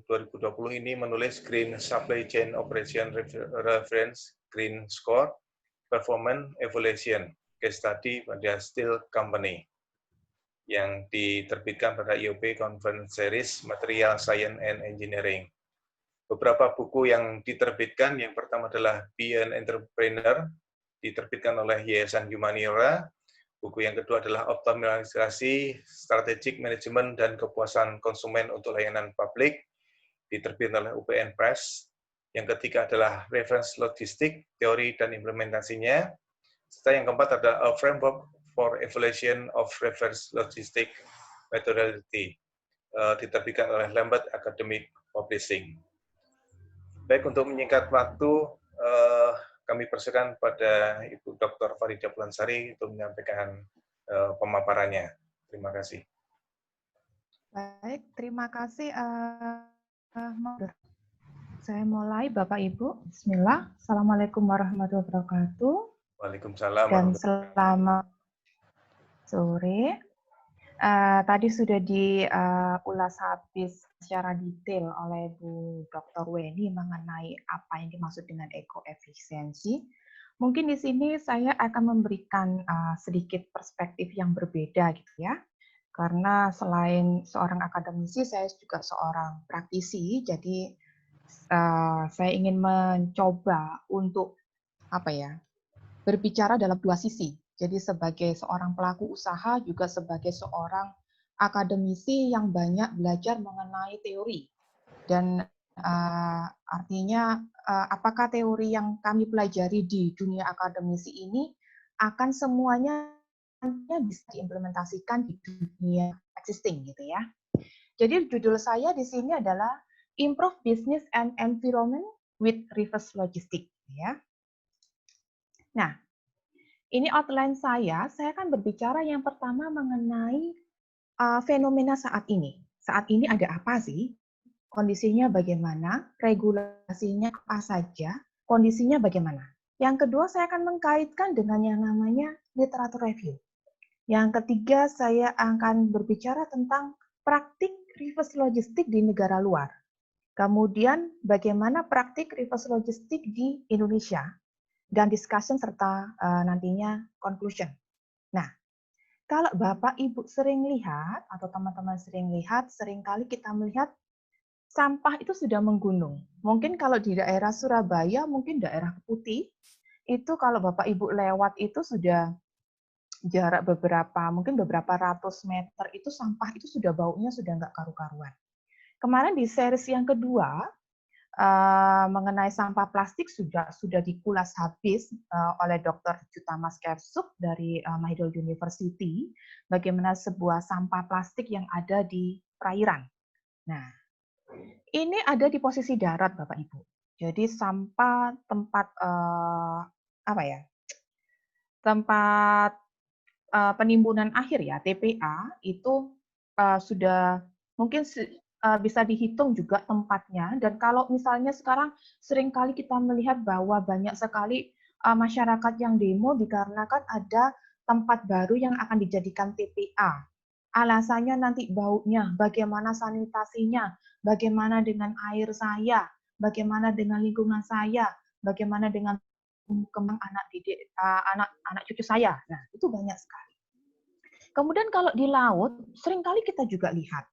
2020 ini menulis Green Supply Chain Operation Reference Green Score Performance Evaluation Case Study pada Steel Company yang diterbitkan pada IOP Conference Series Material Science and Engineering. Beberapa buku yang diterbitkan, yang pertama adalah Be an Entrepreneur, diterbitkan oleh Yayasan Humaniora. Buku yang kedua adalah Optimalisasi Strategic Management dan Kepuasan Konsumen untuk Layanan Publik, diterbitkan oleh UPN Press. Yang ketiga adalah Reference Logistik, Teori dan Implementasinya. Serta yang keempat adalah A Framework for Evaluation of Reverse Logistic Methodology, diterbitkan oleh Lambert Academic Publishing. Baik, untuk menyingkat waktu, kami persilakan pada Ibu Dr. Farida Bulansari untuk menyampaikan pemaparannya. Terima kasih. Baik, terima kasih. Saya mulai, Bapak Ibu. Bismillah. Assalamualaikum warahmatullahi wabarakatuh. Waalaikumsalam. Dan selamat sore. Tadi sudah diulas habis secara detail oleh Bu Dr. Weni mengenai apa yang dimaksud dengan ekoefisiensi. Mungkin di sini saya akan memberikan sedikit perspektif yang berbeda gitu ya. Karena selain seorang akademisi, saya juga seorang praktisi, jadi saya ingin mencoba untuk berbicara dalam dua sisi. Jadi sebagai seorang pelaku usaha juga sebagai seorang akademisi yang banyak belajar mengenai teori. Dan artinya apakah teori yang kami pelajari di dunia akademisi ini akan semuanya bisa diimplementasikan di dunia existing gitu ya. Jadi judul saya di sini adalah Improve Business and Environment with Reverse Logistics ya. Nah, ini outline saya akan berbicara yang pertama mengenai fenomena saat ini. Saat ini ada apa sih? Kondisinya bagaimana? Regulasinya apa saja? Kondisinya bagaimana? Yang kedua, saya akan mengkaitkan dengan yang namanya literatur review. Yang ketiga, saya akan berbicara tentang praktik reverse logistik di negara luar. Kemudian, bagaimana praktik reverse logistik di Indonesia. Dan discussion serta nantinya conclusion. Nah, kalau Bapak Ibu sering lihat atau teman-teman sering lihat, seringkali kita melihat sampah itu sudah menggunung. Mungkin kalau di daerah Surabaya, mungkin daerah Putih, itu kalau Bapak Ibu lewat itu sudah jarak mungkin beberapa ratus meter itu sampah itu sudah baunya sudah nggak karu-karuan. Kemarin di series yang kedua, mengenai sampah plastik sudah dikulas habis oleh Dr. Jutamas Kevsuk dari Mahidol University, bagaimana sebuah sampah plastik yang ada di perairan. Nah, ini ada di posisi darat, Bapak Ibu. Jadi sampah tempat tempat penimbunan akhir ya TPA itu sudah mungkin bisa dihitung juga tempatnya, dan kalau misalnya sekarang seringkali kita melihat bahwa banyak sekali masyarakat yang demo dikarenakan ada tempat baru yang akan dijadikan TPA. Alasannya nanti baunya, bagaimana sanitasinya, bagaimana dengan air saya, bagaimana dengan lingkungan saya, bagaimana dengan kembang anak cucu saya. Nah, itu banyak sekali. Kemudian kalau di laut, seringkali kita juga lihat.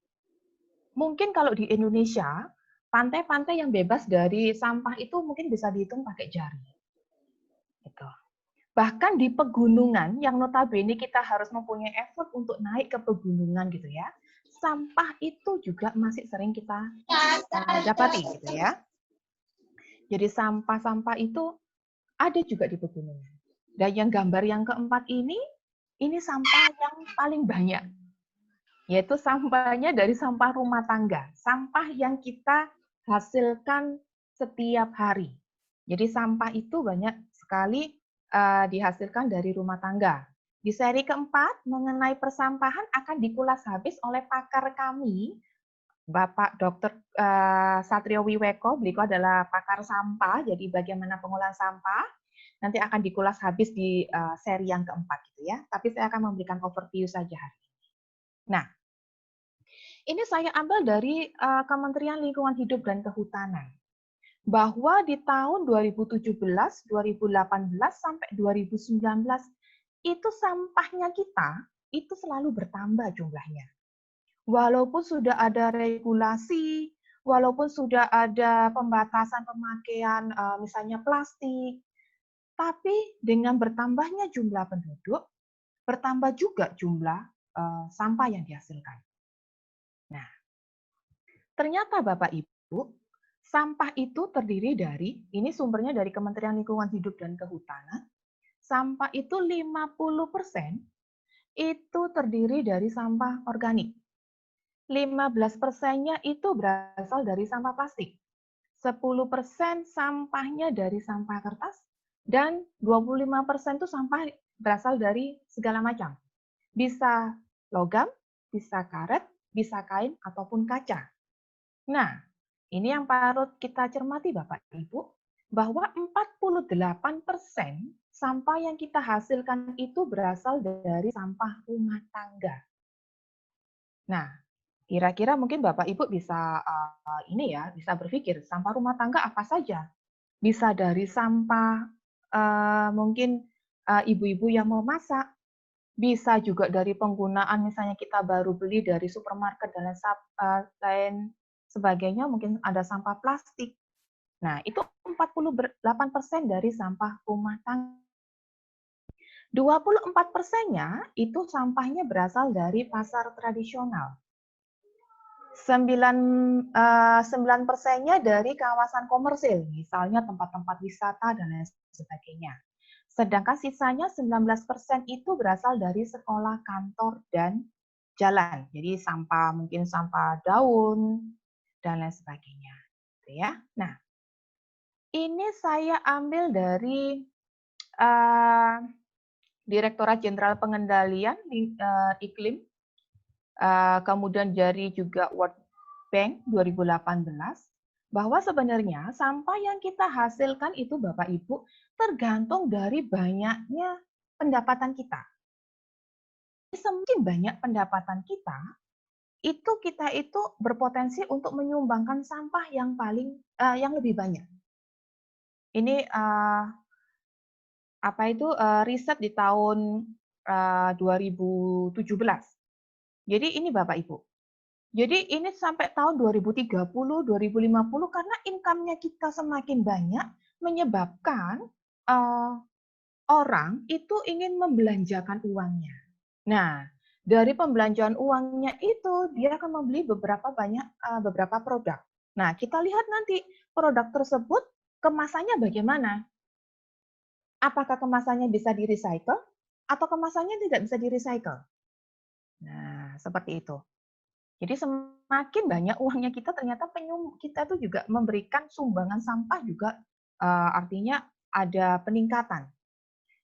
Mungkin kalau di Indonesia, pantai-pantai yang bebas dari sampah itu mungkin bisa dihitung pakai jari. Gitu. Bahkan di pegunungan, yang notabene kita harus mempunyai effort untuk naik ke pegunungan gitu ya, sampah itu juga masih sering kita dapati gitu ya. Jadi sampah-sampah itu ada juga di pegunungan. Dan yang gambar yang keempat ini sampah yang paling banyak. Yaitu sampahnya dari sampah rumah tangga. Sampah yang kita hasilkan setiap hari. Jadi sampah itu banyak sekali dihasilkan dari rumah tangga. Di seri keempat, mengenai persampahan akan dikulas habis oleh pakar kami, Bapak Dr. Satrio Wiweko. Beliau adalah pakar sampah, jadi bagaimana pengolahan sampah. Nanti akan dikulas habis di seri yang keempat gitu ya. Tapi saya akan memberikan overview saja hari ini. Nah, ini saya ambil dari Kementerian Lingkungan Hidup dan Kehutanan. Bahwa di tahun 2017, 2018 sampai 2019 itu sampahnya kita itu selalu bertambah jumlahnya. Walaupun sudah ada regulasi, walaupun sudah ada pembatasan pemakaian misalnya plastik, tapi dengan bertambahnya jumlah penduduk, bertambah juga jumlah sampah yang dihasilkan. Nah, ternyata Bapak Ibu, sampah itu terdiri dari, ini sumbernya dari Kementerian Lingkungan Hidup dan Kehutanan, sampah itu 50% itu terdiri dari sampah organik. 15%-nya itu berasal dari sampah plastik. 10% sampahnya dari sampah kertas, dan 25% itu sampah berasal dari segala macam. Bisa logam, bisa karet, bisa kain, ataupun kaca. Nah, ini yang patut kita cermati Bapak Ibu, bahwa 48% sampah yang kita hasilkan itu berasal dari sampah rumah tangga. Nah, kira-kira mungkin Bapak Ibu bisa bisa berpikir, sampah rumah tangga apa saja? Bisa dari sampah mungkin ibu-ibu yang mau masak, bisa juga dari penggunaan misalnya kita baru beli dari supermarket dan lain sebagainya, mungkin ada sampah plastik, Nah, itu 48% dari sampah rumah tangga. 24%-nya itu sampahnya berasal dari pasar tradisional. 9% dari kawasan komersil, misalnya tempat-tempat wisata dan lain sebagainya. Sedangkan sisanya 19% itu berasal dari sekolah, kantor, dan jalan. Jadi sampah, mungkin sampah daun, dan lain sebagainya. Ya. Nah, ini saya ambil dari Direktorat Jenderal Pengendalian Iklim, kemudian dari juga World Bank 2018, bahwa sebenarnya sampah yang kita hasilkan itu Bapak Ibu tergantung dari banyaknya pendapatan kita. Semakin banyak pendapatan kita itu berpotensi untuk menyumbangkan sampah yang yang lebih banyak. Ini riset di tahun 2017. Jadi ini Bapak Ibu. Jadi ini sampai tahun 2030, 2050 karena income-nya kita semakin banyak menyebabkan orang itu ingin membelanjakan uangnya. Nah, dari pembelanjaan uangnya itu dia akan membeli beberapa produk. Nah, kita lihat nanti produk tersebut kemasannya bagaimana? Apakah kemasannya bisa di-recycle atau kemasannya tidak bisa di-recycle? Nah, seperti itu. Jadi semakin banyak uangnya kita, ternyata kita itu juga memberikan sumbangan sampah juga, artinya ada peningkatan.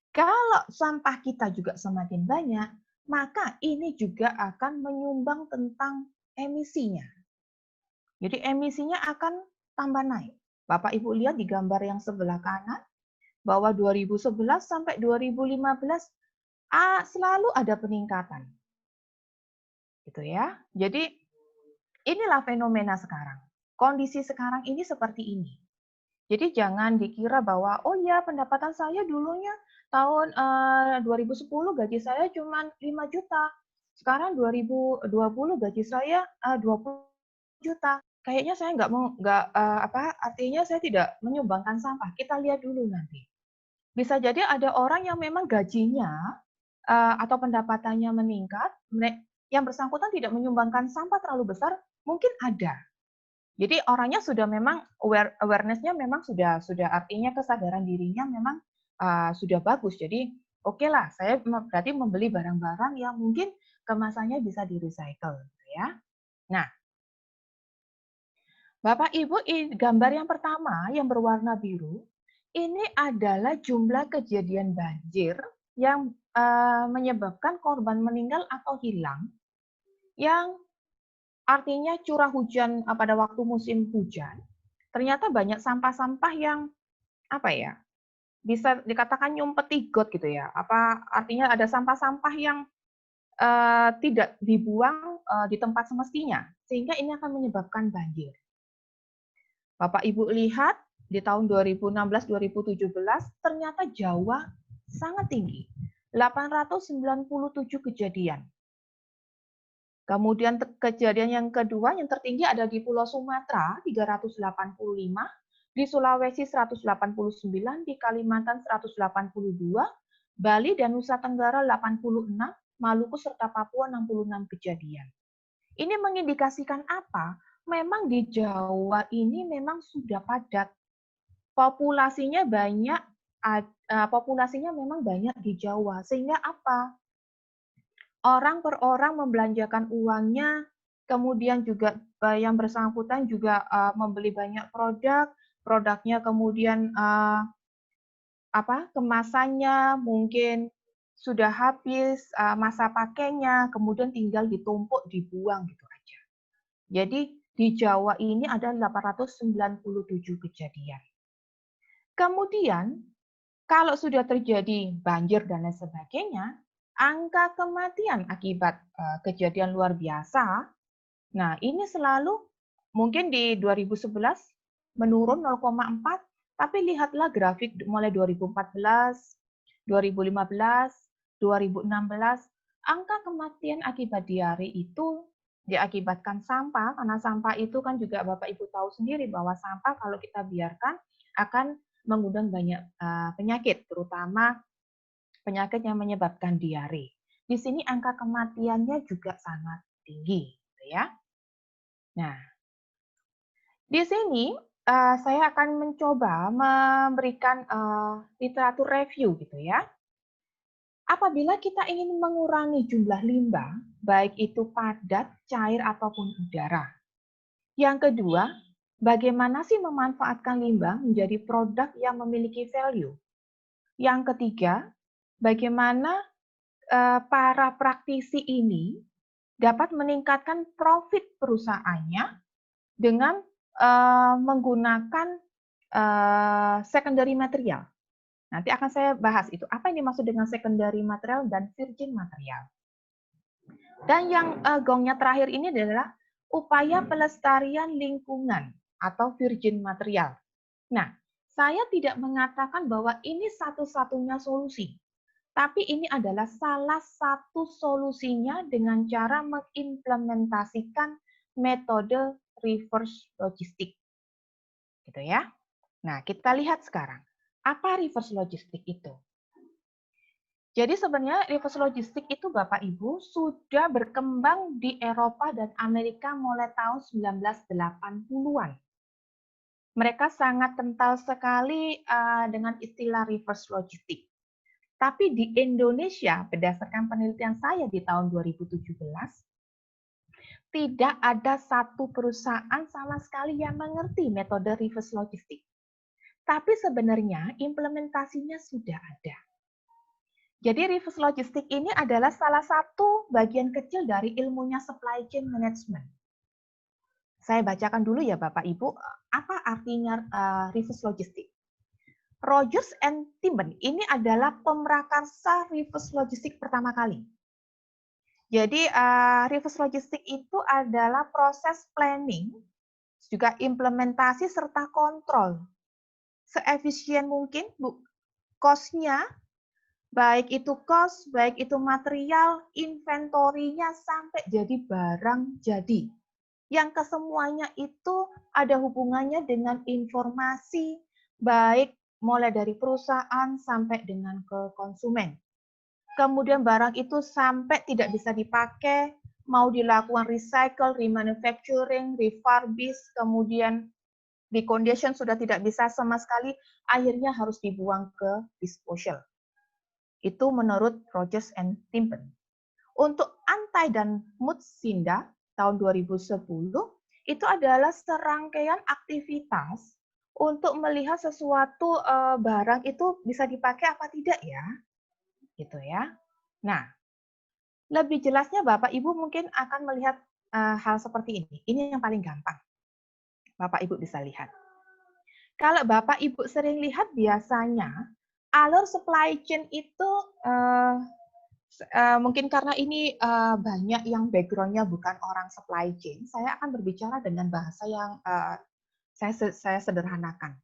Kalau sampah kita juga semakin banyak, maka ini juga akan menyumbang tentang emisinya. Jadi emisinya akan tambah naik. Bapak Ibu lihat di gambar yang sebelah kanan, bahwa 2011 sampai 2015 selalu ada peningkatan. Gitu ya. Jadi inilah fenomena sekarang. Kondisi sekarang ini seperti ini. Jadi jangan dikira bahwa oh ya pendapatan saya dulunya tahun 2010 gaji saya cuma 5 juta. Sekarang 2020 gaji saya 20 juta. Kayaknya saya artinya saya tidak menyumbangkan sampah. Kita lihat dulu nanti. Bisa jadi ada orang yang memang gajinya atau pendapatannya meningkat, yang bersangkutan tidak menyumbangkan sampah terlalu besar, mungkin ada. Jadi orangnya sudah memang awareness-nya memang sudah artinya kesadaran dirinya memang sudah bagus. Jadi oke lah, saya berarti membeli barang-barang yang mungkin kemasannya bisa di-recycle, gitu ya. Nah, Bapak Ibu, gambar yang pertama yang berwarna biru, ini adalah jumlah kejadian banjir yang menyebabkan korban meninggal atau hilang, yang artinya curah hujan pada waktu musim hujan, ternyata banyak sampah-sampah yang bisa dikatakan nyumpeti got gitu ya. Artinya ada sampah-sampah yang tidak dibuang di tempat semestinya, sehingga ini akan menyebabkan banjir. Bapak Ibu lihat di tahun 2016-2017 ternyata Jawa sangat tinggi, 897 kejadian. Kemudian kejadian yang kedua yang tertinggi ada di Pulau Sumatera 385, di Sulawesi 189, di Kalimantan 182, Bali dan Nusa Tenggara 86, Maluku serta Papua 66 kejadian. Ini mengindikasikan apa? Memang di Jawa ini memang sudah padat. Populasinya memang banyak di Jawa. Sehingga apa? Orang per orang membelanjakan uangnya, kemudian juga yang bersangkutan juga membeli banyak produknya kemudian kemasannya mungkin sudah habis masa pakainya, kemudian tinggal ditumpuk dibuang gitu aja. Jadi di Jawa ini ada 897 kejadian. Kemudian kalau sudah terjadi banjir dan lain sebagainya, angka kematian akibat kejadian luar biasa, nah ini selalu mungkin di 2011 menurun 0,4, tapi lihatlah grafik mulai 2014, 2015, 2016, angka kematian akibat diare itu diakibatkan sampah, karena sampah itu kan juga Bapak Ibu tahu sendiri bahwa sampah kalau kita biarkan akan mengundang banyak penyakit, terutama penyakit yang menyebabkan diare. Di sini angka kematiannya juga sangat tinggi, gitu ya. Nah, di sini saya akan mencoba memberikan literatur review gitu ya. Apabila kita ingin mengurangi jumlah limbah, baik itu padat, cair, ataupun udara. Yang kedua, bagaimana sih memanfaatkan limbah menjadi produk yang memiliki value? Yang ketiga, bagaimana para praktisi ini dapat meningkatkan profit perusahaannya dengan menggunakan secondary material. Nanti akan saya bahas itu. Apa yang dimaksud dengan secondary material dan virgin material. Dan yang gongnya terakhir ini adalah upaya pelestarian lingkungan atau virgin material. Nah, saya tidak mengatakan bahwa ini satu-satunya solusi. Tapi ini adalah salah satu solusinya dengan cara mengimplementasikan metode reverse logistik. Gitu ya. Nah, kita lihat sekarang. Apa reverse logistik itu? Jadi sebenarnya reverse logistik itu Bapak Ibu sudah berkembang di Eropa dan Amerika mulai tahun 1980-an. Mereka sangat kental sekali dengan istilah reverse logistik. Tapi di Indonesia, berdasarkan penelitian saya di tahun 2017, tidak ada satu perusahaan sama sekali yang mengerti metode reverse logistik. Tapi sebenarnya implementasinya sudah ada. Jadi reverse logistik ini adalah salah satu bagian kecil dari ilmunya supply chain management. Saya bacakan dulu ya Bapak Ibu, apa artinya reverse logistik. Rogers and Timben ini adalah pemrakarsa reverse logistik pertama kali. Jadi reverse logistik itu adalah proses planning, juga implementasi serta kontrol seefisien mungkin, cost-nya, baik itu cost, baik itu material, inventorinya sampai jadi barang jadi. Yang kesemuanya itu ada hubungannya dengan informasi, baik mulai dari perusahaan sampai dengan ke konsumen. Kemudian barang itu sampai tidak bisa dipakai, mau dilakukan recycle, remanufacturing, refurbish, kemudian recondition sudah tidak bisa sama sekali, akhirnya harus dibuang ke disposal. Itu menurut Rogers and Timben. Untuk Antai dan Mutsinda tahun 2010, itu adalah serangkaian aktivitas untuk melihat sesuatu barang itu bisa dipakai apa tidak ya. Gitu ya. Nah, lebih jelasnya Bapak Ibu mungkin akan melihat hal seperti ini. Ini yang paling gampang. Bapak Ibu bisa lihat. Kalau Bapak Ibu sering lihat biasanya alur supply chain itu mungkin karena ini banyak yang background-nya bukan orang supply chain, saya akan berbicara dengan bahasa yang saya sederhanakan.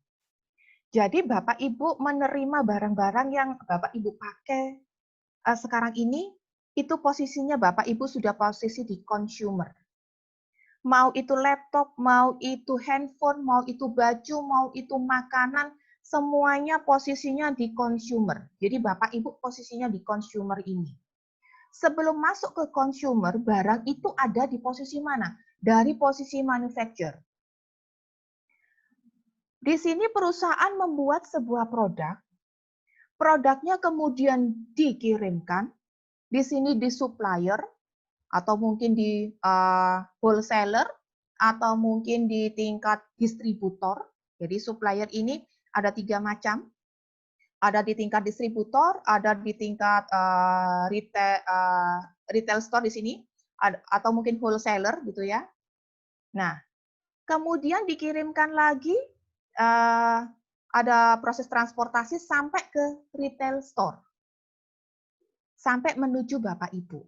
Jadi Bapak Ibu menerima barang-barang yang Bapak Ibu pakai sekarang ini, itu posisinya Bapak Ibu sudah posisi di consumer. Mau itu laptop, mau itu handphone, mau itu baju, mau itu makanan, semuanya posisinya di consumer. Jadi Bapak Ibu posisinya di consumer ini. Sebelum masuk ke consumer, barang itu ada di posisi mana? Dari posisi manufacturer. Di sini perusahaan membuat sebuah produk, produknya kemudian dikirimkan, di sini di supplier, atau mungkin di wholesaler, atau mungkin di tingkat distributor. Jadi supplier ini ada 3 macam. Ada di tingkat distributor, ada di tingkat retail store di sini, atau mungkin wholesaler gitu ya. Nah, kemudian dikirimkan lagi, ada proses transportasi sampai ke retail store. Sampai menuju Bapak Ibu.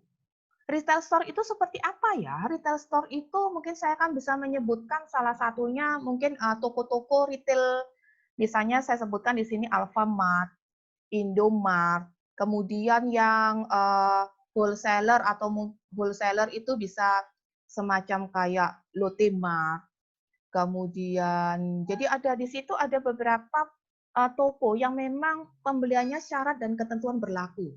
Retail store itu seperti apa ya? Retail store itu mungkin saya akan bisa menyebutkan salah satunya mungkin toko-toko retail, misalnya saya sebutkan di sini Alfamart, Indomart, kemudian yang wholesaler atau wholesaler itu bisa semacam kayak Lotte Mart, kemudian jadi ada di situ ada beberapa toko yang memang pembeliannya syarat dan ketentuan berlaku.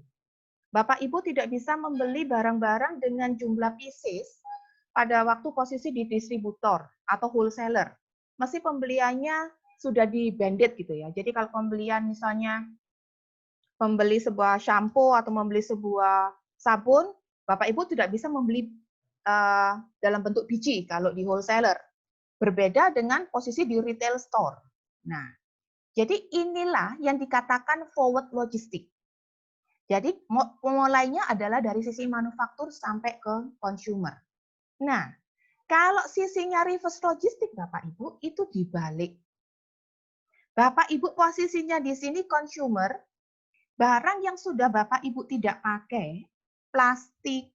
Bapak Ibu tidak bisa membeli barang-barang dengan jumlah pieces pada waktu posisi di distributor atau wholesaler. Mesti pembeliannya sudah di-banded gitu ya. Jadi kalau pembelian misalnya membeli sebuah shampoo atau membeli sebuah sabun, Bapak Ibu tidak bisa membeli dalam bentuk biji kalau di wholesaler. Berbeda dengan posisi di retail store. Nah, jadi inilah yang dikatakan forward logistik. Jadi mulainya adalah dari sisi manufaktur sampai ke consumer. Nah, kalau sisinya reverse logistik Bapak Ibu itu dibalik. Bapak Ibu posisinya di sini consumer, barang yang sudah Bapak Ibu tidak pakai, plastik,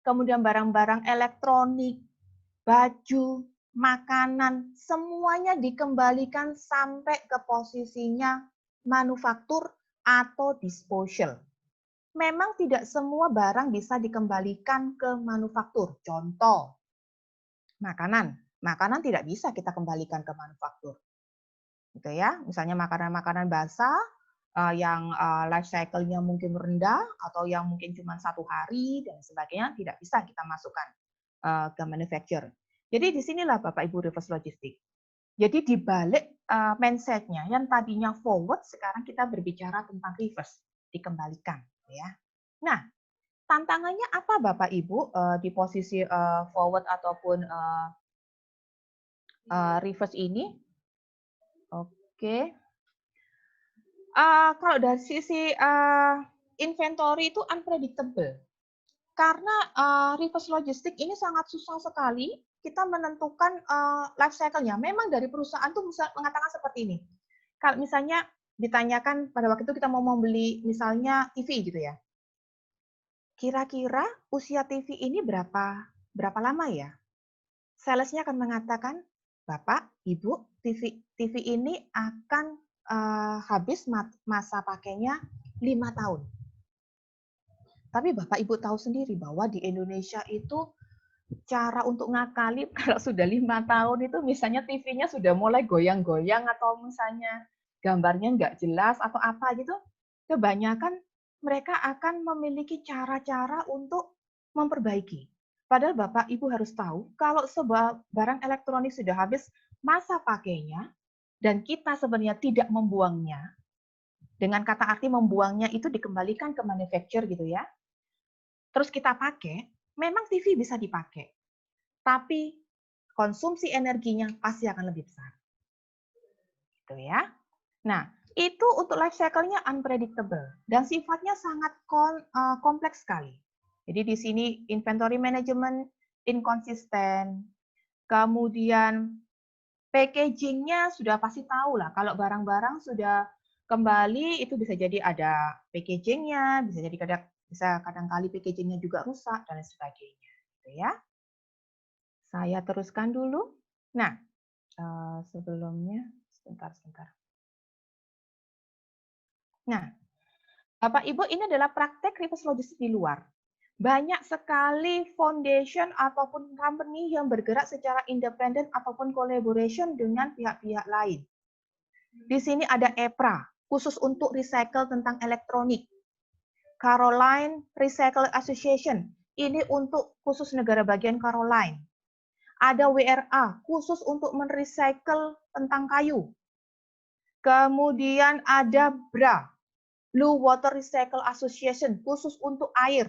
kemudian barang-barang elektronik, baju, makanan, semuanya dikembalikan sampai ke posisinya manufaktur atau disposal. Memang tidak semua barang bisa dikembalikan ke manufaktur. Contoh, makanan. Makanan tidak bisa kita kembalikan ke manufaktur. Gitu ya. Misalnya makanan-makanan basah yang life cycle-nya mungkin rendah atau yang mungkin cuma 1 hari dan sebagainya tidak bisa kita masukkan ke manufacturer. Jadi disinilah Bapak Ibu reverse logistik. Jadi dibalik mindset-nya yang tadinya forward, sekarang kita berbicara tentang reverse, dikembalikan. Ya. Nah, tantangannya apa Bapak Ibu di posisi forward ataupun reverse ini? Oke. Kalau dari sisi inventory itu unpredictable. Karena reverse logistik ini sangat susah sekali kita menentukan life cycle-nya. Memang dari perusahaan tuh bisa mengatakan seperti ini. Kalau misalnya ditanyakan pada waktu itu kita mau membeli misalnya TV gitu ya. Kira-kira usia TV ini berapa lama ya? Sales-nya akan mengatakan, Bapak, Ibu, TV ini akan habis masa pakainya 5 tahun. Tapi Bapak Ibu tahu sendiri bahwa di Indonesia itu cara untuk ngakali kalau sudah 5 tahun itu misalnya TV-nya sudah mulai goyang-goyang atau misalnya gambarnya nggak jelas atau apa gitu, kebanyakan mereka akan memiliki cara-cara untuk memperbaiki. Padahal Bapak Ibu harus tahu kalau sebuah barang elektronik sudah habis masa pakainya dan kita sebenarnya tidak membuangnya, dengan kata arti membuangnya itu dikembalikan ke manufacturer gitu ya, terus kita pakai, memang TV bisa dipakai, tapi konsumsi energinya pasti akan lebih besar. Gitu ya. Nah, itu untuk life cycle-nya unpredictable dan sifatnya sangat kompleks sekali. Jadi di sini inventory management inconsistent, kemudian packaging-nya sudah pasti tahu lah. Kalau barang-barang sudah kembali itu bisa jadi ada packaging-nya, bisa jadi kadang-kali packaging-nya juga rusak dan sebagainya. Gitu ya. Saya teruskan dulu. Nah, sebelumnya sebentar. Nah, Bapak Ibu, ini adalah praktek reverse logistik di luar. Banyak sekali foundation ataupun company yang bergerak secara independen ataupun collaboration dengan pihak-pihak lain. Di sini ada EPRA, khusus untuk recycle tentang elektronik. Caroline Recycle Association, ini untuk khusus negara bagian Caroline. Ada WRA, khusus untuk merecycle tentang kayu. Kemudian ada BRA, Blue Water Recycle Association, khusus untuk air.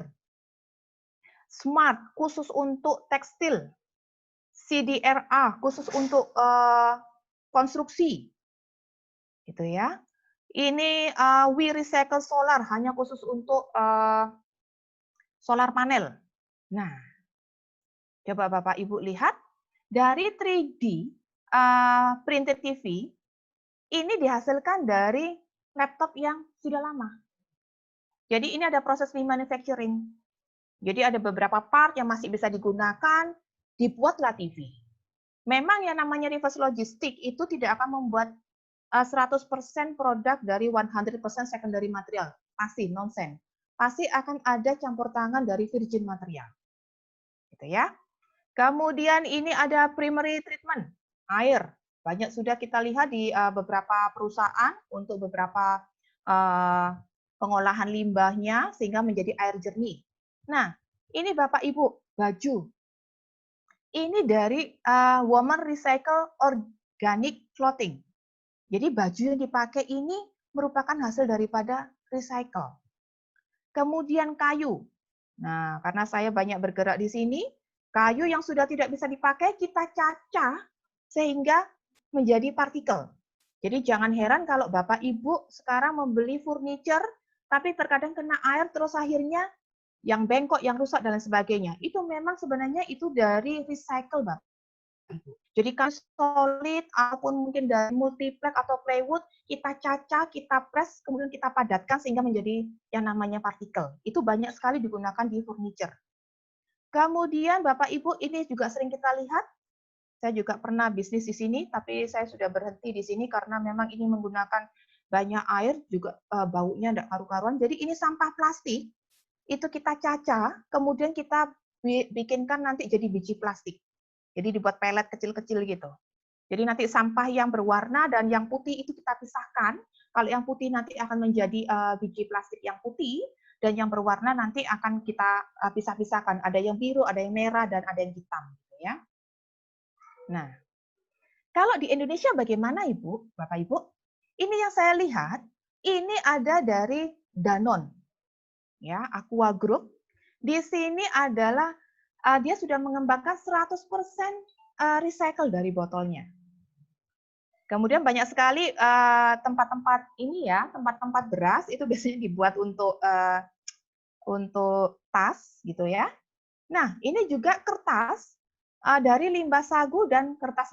SMART, khusus untuk tekstil. CDRA, khusus untuk konstruksi. Gitu ya. Ini We Recycle Solar, hanya khusus untuk solar panel. Nah, coba Bapak Ibu lihat, dari 3D printed TV, ini dihasilkan dari laptop yang sudah lama. Jadi ini ada proses remanufacturing. Jadi ada beberapa part yang masih bisa digunakan, dibuatlah TV. Memang yang namanya reverse logistik itu tidak akan membuat 100% produk dari 100% secondary material. Pasti, nonsense. Pasti akan ada campur tangan dari virgin material. Gitu ya. Kemudian ini ada primary treatment, air. Banyak sudah kita lihat di beberapa perusahaan untuk beberapa pengolahan limbahnya sehingga menjadi air jernih. Nah, ini Bapak Ibu, baju. Ini dari Women Recycle Organic Clothing. Jadi baju yang dipakai ini merupakan hasil daripada recycle. Kemudian kayu. Nah, karena saya banyak bergerak di sini, kayu yang sudah tidak bisa dipakai kita cacah sehingga menjadi partikel. Jadi jangan heran kalau Bapak Ibu sekarang membeli furniture, tapi terkadang kena air terus akhirnya yang bengkok, yang rusak dan lain sebagainya. Itu memang sebenarnya itu dari recycle, Bapak Ibu. Jadi kan solid ataupun mungkin dari multiplex atau plywood kita cacah, kita press, kemudian kita padatkan sehingga menjadi yang namanya partikel. Itu banyak sekali digunakan di furniture. Kemudian Bapak Ibu ini juga sering kita lihat. Saya juga pernah bisnis di sini, tapi saya sudah berhenti di sini karena memang ini menggunakan banyak air, juga baunya tidak karu-karuan. Jadi ini sampah plastik, itu kita cacah, kemudian kita bikinkan nanti jadi biji plastik. Jadi dibuat pelet kecil-kecil gitu. Jadi nanti sampah yang berwarna dan yang putih itu kita pisahkan. Kalau yang putih nanti akan menjadi biji plastik yang putih, dan yang berwarna nanti akan kita pisah-pisahkan. Ada yang biru, ada yang merah, dan ada yang hitam. Ya. Nah, kalau di Indonesia bagaimana Ibu, Bapak Ibu? Ini yang saya lihat, ini ada dari Danone, ya, Aqua Group. Di sini adalah dia sudah mengembangkan 100% recycle dari botolnya. Kemudian banyak sekali tempat-tempat ini ya, tempat-tempat beras itu biasanya dibuat untuk tas gitu ya. Nah, ini juga kertas dari limbah sagu dan kertas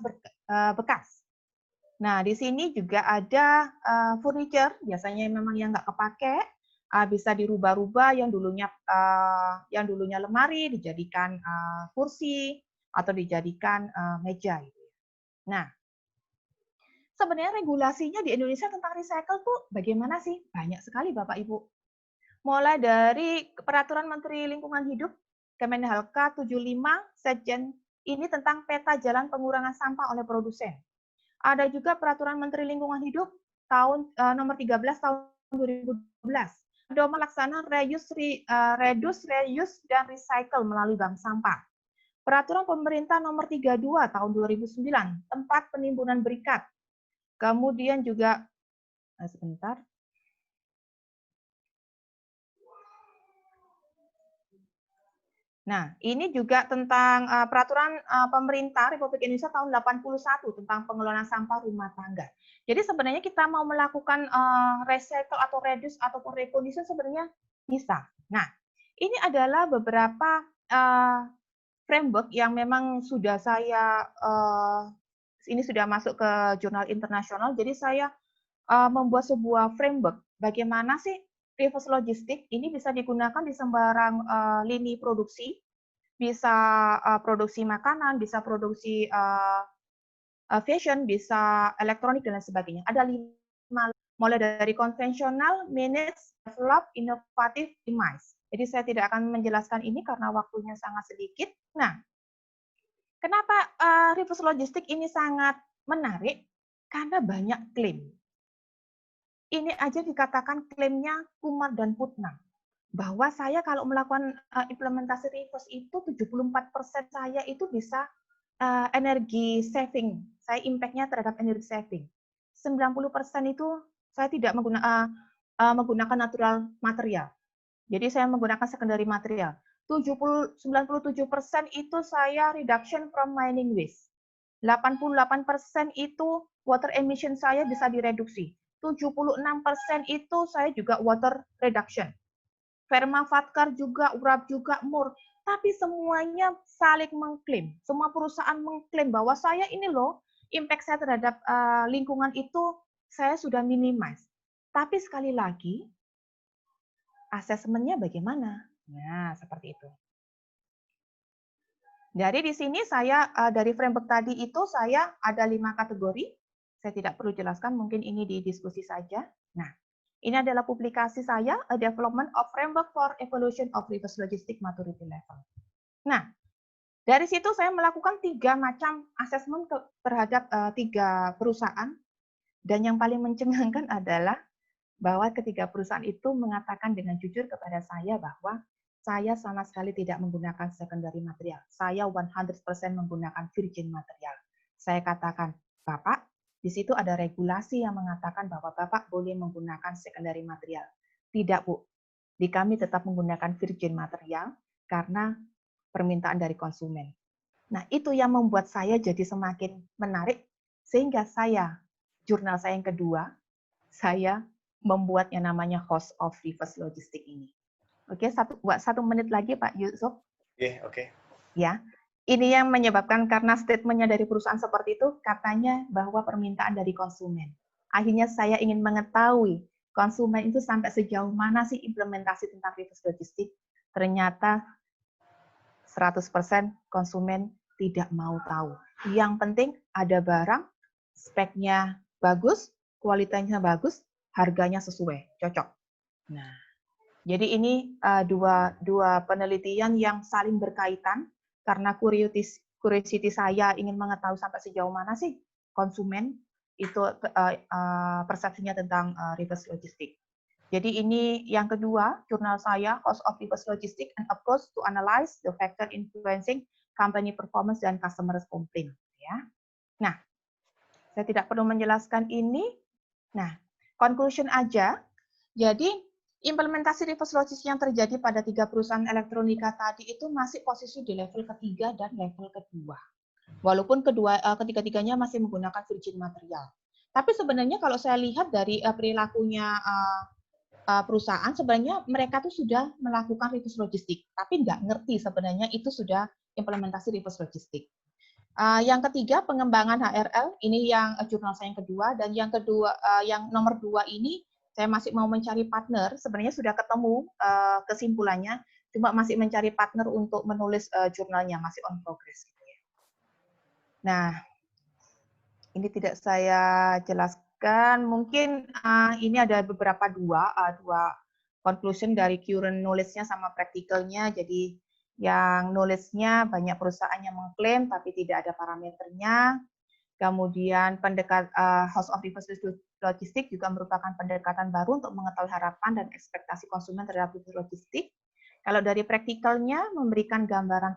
bekas. Nah, di sini juga ada furniture, biasanya memang yang nggak kepake, bisa dirubah-rubah yang dulunya lemari dijadikan kursi atau dijadikan meja. Nah, sebenarnya regulasinya di Indonesia tentang recycle tuh bagaimana sih? Banyak sekali Bapak Ibu. Mulai dari Peraturan Menteri Lingkungan Hidup Kemenhk 75 Sekjen ini tentang peta jalan pengurangan sampah oleh produsen. Ada juga Peraturan Menteri Lingkungan Hidup tahun nomor 13 tahun 2012. Pedoman laksana reduce, dan recycle melalui bank sampah. Peraturan Pemerintah nomor 32 tahun 2009 tempat penimbunan berikat. Kemudian juga sebentar. Nah, ini juga tentang peraturan pemerintah Republik Indonesia tahun 81 tentang pengelolaan sampah rumah tangga. Jadi sebenarnya kita mau melakukan recycle atau reduce ataupun recondition sebenarnya bisa. Nah, ini adalah beberapa framework yang memang sudah saya ini sudah masuk ke jurnal internasional. Jadi saya membuat sebuah framework bagaimana sih reverse logistik ini bisa digunakan di sembarang lini produksi, bisa produksi makanan, bisa produksi fashion, bisa elektronik, dan lain sebagainya. Ada 5, mulai dari konvensional, manage, develop, inovatif, optimize. Jadi saya tidak akan menjelaskan ini karena waktunya sangat sedikit. Nah, kenapa reverse logistik ini sangat menarik? Karena banyak klaim. Ini aja dikatakan klaimnya Kumar dan Putnam, bahwa saya kalau melakukan implementasi reverse itu 74% saya itu bisa energi saving, saya impact-nya terhadap energi saving. 90% itu saya tidak menggunakan natural material. Jadi saya menggunakan secondary material. 97% itu saya reduction from mining waste. 88% itu water emission saya bisa direduksi. 76% itu saya juga water reduction. Permafakar juga, urap juga, mur. Tapi semuanya saling mengklaim. Semua perusahaan mengklaim bahwa saya ini loh, impact saya terhadap lingkungan itu saya sudah minimize. Tapi sekali lagi, asesmennya bagaimana? Nah, seperti itu. Dari di sini saya, dari framework tadi itu saya ada 5 kategori. Saya tidak perlu jelaskan, mungkin ini di diskusi saja. Nah, ini adalah publikasi saya, A Development of Framework for Evolution of Reverse Logistics Maturity Level. Nah, Dari situ saya melakukan 3 macam asesmen terhadap 3 perusahaan, dan yang paling mencengangkan adalah bahwa ketiga perusahaan itu mengatakan dengan jujur kepada saya bahwa saya sama sekali tidak menggunakan secondary material. Saya 100% menggunakan virgin material. Saya katakan, Bapak, di situ ada regulasi yang mengatakan bahwa Bapak boleh menggunakan secondary material. Tidak, Bu. Di kami tetap menggunakan virgin material karena permintaan dari konsumen. Nah, itu yang membuat saya jadi semakin menarik, sehingga saya, jurnal saya yang kedua, saya membuat yang namanya Host of Reverse Logistics ini. Oke, buat 1 menit lagi Pak Yusuf. Oke. Ya, ini yang menyebabkan karena statementnya dari perusahaan seperti itu, katanya bahwa permintaan dari konsumen. Akhirnya saya ingin mengetahui konsumen itu sampai sejauh mana sih implementasi tentang reverse logistics. Ternyata 100% konsumen tidak mau tahu. Yang penting ada barang, speknya bagus, kualitasnya bagus, harganya sesuai, cocok. Nah, jadi ini dua penelitian yang saling berkaitan karena curiosity saya ingin mengetahui sampai sejauh mana sih konsumen itu persepsinya tentang reverse logistics. Jadi ini yang kedua, jurnal saya, Cost of Reverse Logistics, and Approach to Analyze the Factor Influencing Company Performance dan Customer Complaint. Ya. Nah, saya tidak perlu menjelaskan ini. Nah, conclusion aja. Jadi, implementasi reverse logistics yang terjadi pada 3 perusahaan elektronika tadi itu masih posisi di level ketiga dan level kedua. Walaupun ketiga-tiganya masih menggunakan virgin material. Tapi sebenarnya kalau saya lihat dari perilakunya perusahaan, sebenarnya mereka tuh sudah melakukan reverse logistik, tapi nggak ngerti sebenarnya itu sudah implementasi reverse logistik. Yang ketiga, pengembangan HRL, ini yang jurnal saya yang kedua, dan yang kedua, yang nomor 2 ini, saya masih mau mencari partner, sebenarnya sudah ketemu kesimpulannya, cuma masih mencari partner untuk menulis jurnalnya, masih on progress. Nah, ini tidak saya jelaskan, mungkin ini ada beberapa dua conclusion dari current knowledge-nya sama practical-nya. Jadi yang knowledge-nya banyak perusahaan yang mengklaim tapi tidak ada parameternya. Kemudian House of Reverse Logistics juga merupakan pendekatan baru untuk mengetahui harapan dan ekspektasi konsumen terhadap reverse logistik. Kalau dari practical-nya memberikan gambaran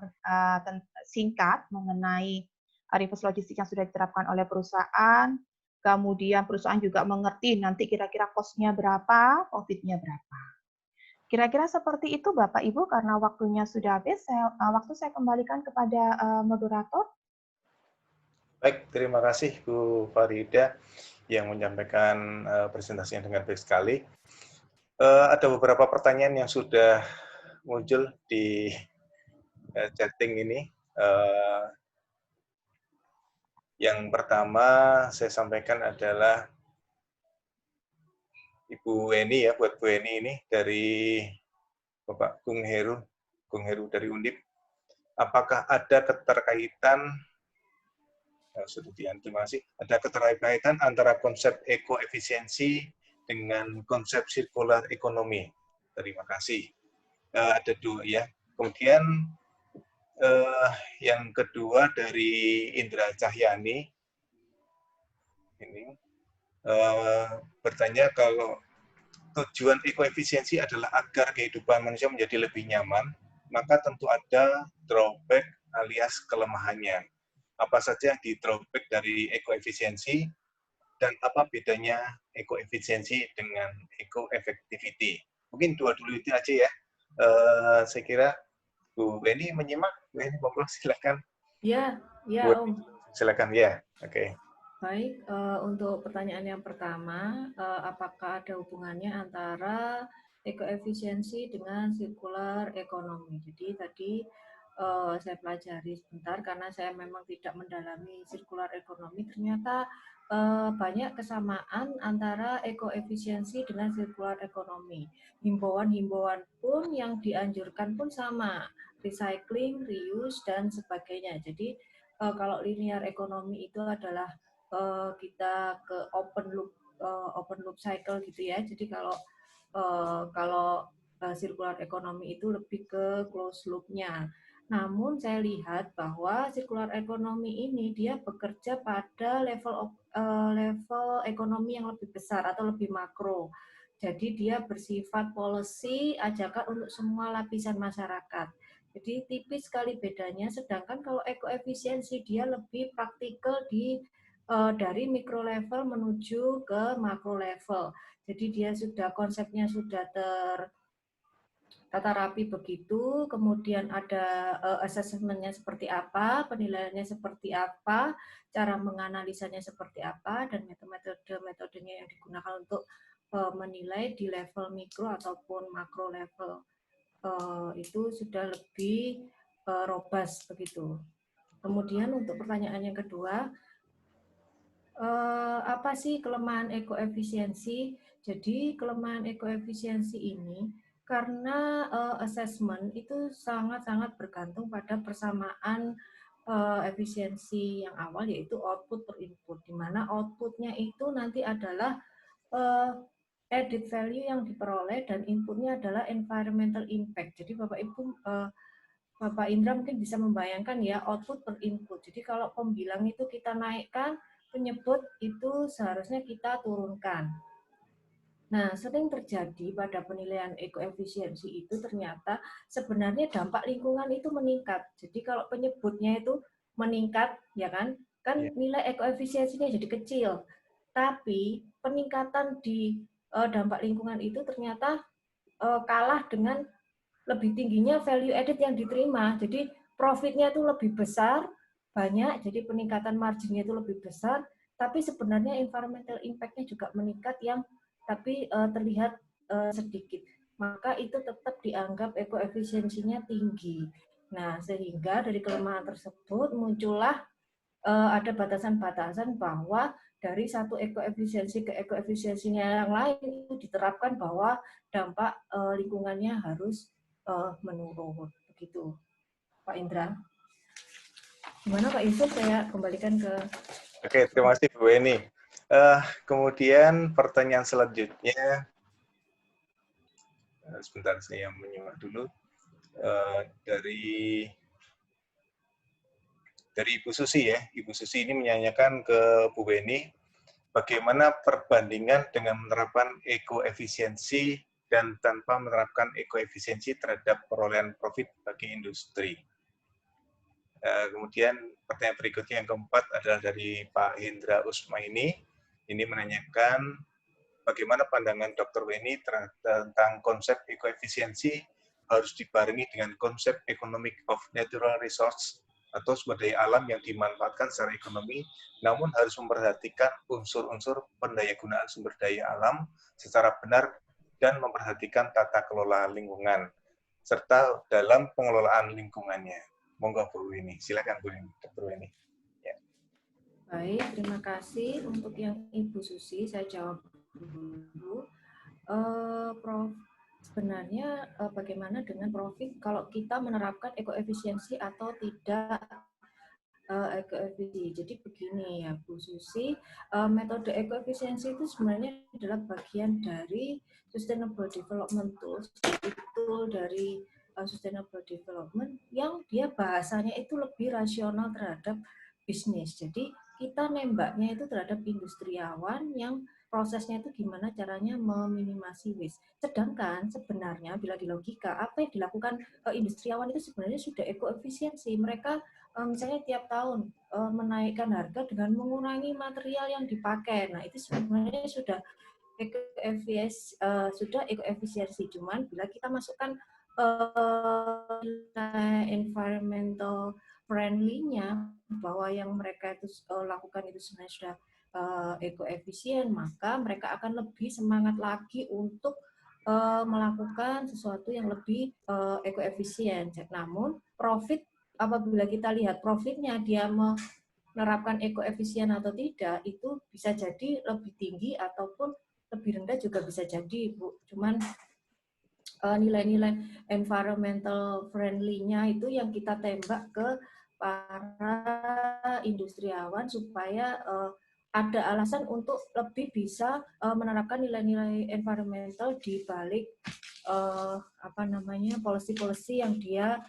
singkat mengenai reverse logistik yang sudah diterapkan oleh perusahaan. Kemudian perusahaan juga mengerti nanti kira-kira cost-nya berapa, profit-nya berapa. Kira-kira seperti itu Bapak Ibu, karena waktunya sudah habis, waktu saya kembalikan kepada moderator. Baik, terima kasih Bu Farida yang menyampaikan presentasinya dengan baik sekali. Ada beberapa pertanyaan yang sudah muncul di chatting ini. Yang pertama saya sampaikan adalah Ibu Weni ya, buat Bu Weni ini dari Bapak Gung Heru dari Undip. Apakah ada keterkaitan, terima kasih, ada keterkaitan antara konsep ekoefisiensi dengan konsep circular economy? Terima kasih. Ada 2 ya. Kemudian yang kedua dari Indra Cahyani ini bertanya kalau tujuan ekoefisiensi adalah agar kehidupan manusia menjadi lebih nyaman, maka tentu ada drawback alias kelemahannya. Apa saja yang di drawback dari ekoefisiensi dan apa bedanya ekoefisiensi dengan eco-effectivity? Mungkin 2 dulu itu aja ya. Saya kira Bu Weni menyimak. Bu Weni, monggo silakan. Ya, Om. Silakan ya. Oke. Baik, untuk pertanyaan yang pertama, apakah ada hubungannya antara ekoefisiensi dengan circular economy? Jadi tadi saya pelajari sebentar karena saya memang tidak mendalami circular economy. Ternyata banyak kesamaan antara ekoefisiensi dengan circular economy. Himbauan-himbauan pun yang dianjurkan pun sama, recycling, reuse, dan sebagainya. Jadi kalau linear economy itu adalah kita ke open loop cycle gitu ya. Jadi kalau circular economy itu lebih ke closed loop-nya. Namun saya lihat bahwa circular economy ini dia bekerja pada level ekonomi yang lebih besar atau lebih makro. Jadi dia bersifat policy ajakan untuk semua lapisan masyarakat. Jadi tipis sekali bedanya. Sedangkan kalau ekoefisiensi dia lebih praktikal dari mikro level menuju ke makro level. Jadi dia sudah konsepnya sudah tata rapi begitu, kemudian ada assessment-nya seperti apa, penilaiannya seperti apa, cara menganalisanya seperti apa, dan metodenya yang digunakan untuk menilai di level mikro ataupun makro level itu sudah lebih robust begitu. Kemudian untuk pertanyaan yang kedua, apa sih kelemahan ekoefisiensi? Jadi kelemahan ekoefisiensi ini karena assessment itu sangat-sangat bergantung pada persamaan efisiensi yang awal yaitu output per input, di mana outputnya itu nanti adalah added value yang diperoleh dan inputnya adalah environmental impact. Jadi Bapak Ibu, Bapak Indra mungkin bisa membayangkan ya output per input. Jadi kalau pembilang itu kita naikkan, penyebut itu seharusnya kita turunkan. Nah, sering terjadi pada penilaian ekoefisiensi itu ternyata sebenarnya dampak lingkungan itu meningkat. Jadi kalau penyebutnya itu meningkat, ya kan nilai ekoefisiensinya jadi kecil. Tapi peningkatan di dampak lingkungan itu ternyata kalah dengan lebih tingginya value added yang diterima. Jadi profitnya itu lebih besar, banyak, jadi peningkatan marginnya itu lebih besar, tapi sebenarnya environmental impact-nya juga meningkat yang tapi terlihat sedikit. Maka itu tetap dianggap ekoefisiensinya tinggi. Nah, sehingga dari kelemahan tersebut muncullah ada batasan-batasan bahwa dari satu ekoefisiensi ke ekoefisiensinya yang lain itu diterapkan bahwa dampak lingkungannya harus menurun. Begitu, Pak Indra. Gimana Pak Yusuf? Saya kembalikan ke... Oke, terima kasih Bu Eni. Kemudian pertanyaan selanjutnya, sebentar saya menyimak dulu, dari Ibu Susi ya. Ibu Susi ini menanyakan ke Bu Eni, bagaimana perbandingan dengan menerapkan ekoefisiensi dan tanpa menerapkan ekoefisiensi terhadap perolehan profit bagi industri. Kemudian pertanyaan berikutnya yang keempat adalah dari Pak Hendra Usmaini. Ini menanyakan bagaimana pandangan Dr. Weni tentang konsep ekoefisiensi harus dibarengi dengan konsep economic of natural resource atau sumber daya alam yang dimanfaatkan secara ekonomi, namun harus memperhatikan unsur-unsur pendayagunaan sumber daya alam secara benar dan memperhatikan tata kelola lingkungan, serta dalam pengelolaan lingkungannya. Monggo Bu Weni, silakan Bu Weni, Dr. Weni. Ya. Baik, terima kasih untuk yang Ibu Susi, saya jawab dulu. Prof, sebenarnya bagaimana dengan profit kalau kita menerapkan ekoefisiensi atau tidak ekoefisiensi. Jadi begini ya Bu Susi, metode ekoefisiensi itu sebenarnya adalah bagian dari Sustainable Development Tools, tool dari Sustainable Development yang dia bahasanya itu lebih rasional terhadap bisnis. Jadi kita nembaknya itu terhadap industriawan yang prosesnya itu gimana caranya meminimasi waste. Sedangkan sebenarnya bila di logika apa yang dilakukan industriawan itu sebenarnya sudah ekoefisiensi. Mereka misalnya tiap tahun menaikkan harga dengan mengurangi material yang dipakai. Nah, itu sebenarnya sudah ekoefisiensi. Cuman bila kita masukkan environmental friendly-nya bahwa yang mereka itu lakukan itu sebenarnya sudah ekoefisien, maka mereka akan lebih semangat lagi untuk melakukan sesuatu yang lebih ekoefisien. Namun profit apabila kita lihat profitnya dia menerapkan ekoefisien atau tidak, itu bisa jadi lebih tinggi ataupun lebih rendah juga bisa jadi, Bu. Cuman nilai-nilai environmental friendly-nya itu yang kita tembak ke para industriawan supaya ada alasan untuk lebih bisa menerapkan nilai-nilai environmental di balik policy-policy yang dia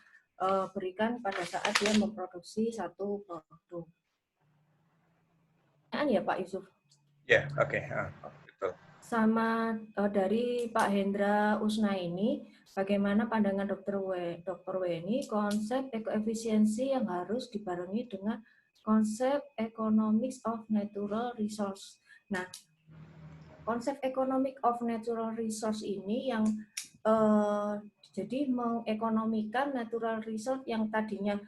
berikan pada saat dia memproduksi satu produk. Ya Pak Yusuf. Ya, oke. Betul. Sama dari Pak Hendra Usna ini, bagaimana pandangan Dr. Weni konsep ekoefisiensi yang harus dibarengi dengan konsep economics of natural resource. Nah, konsep economic of natural resource ini yang jadi mengekonomikan natural resource yang tadinya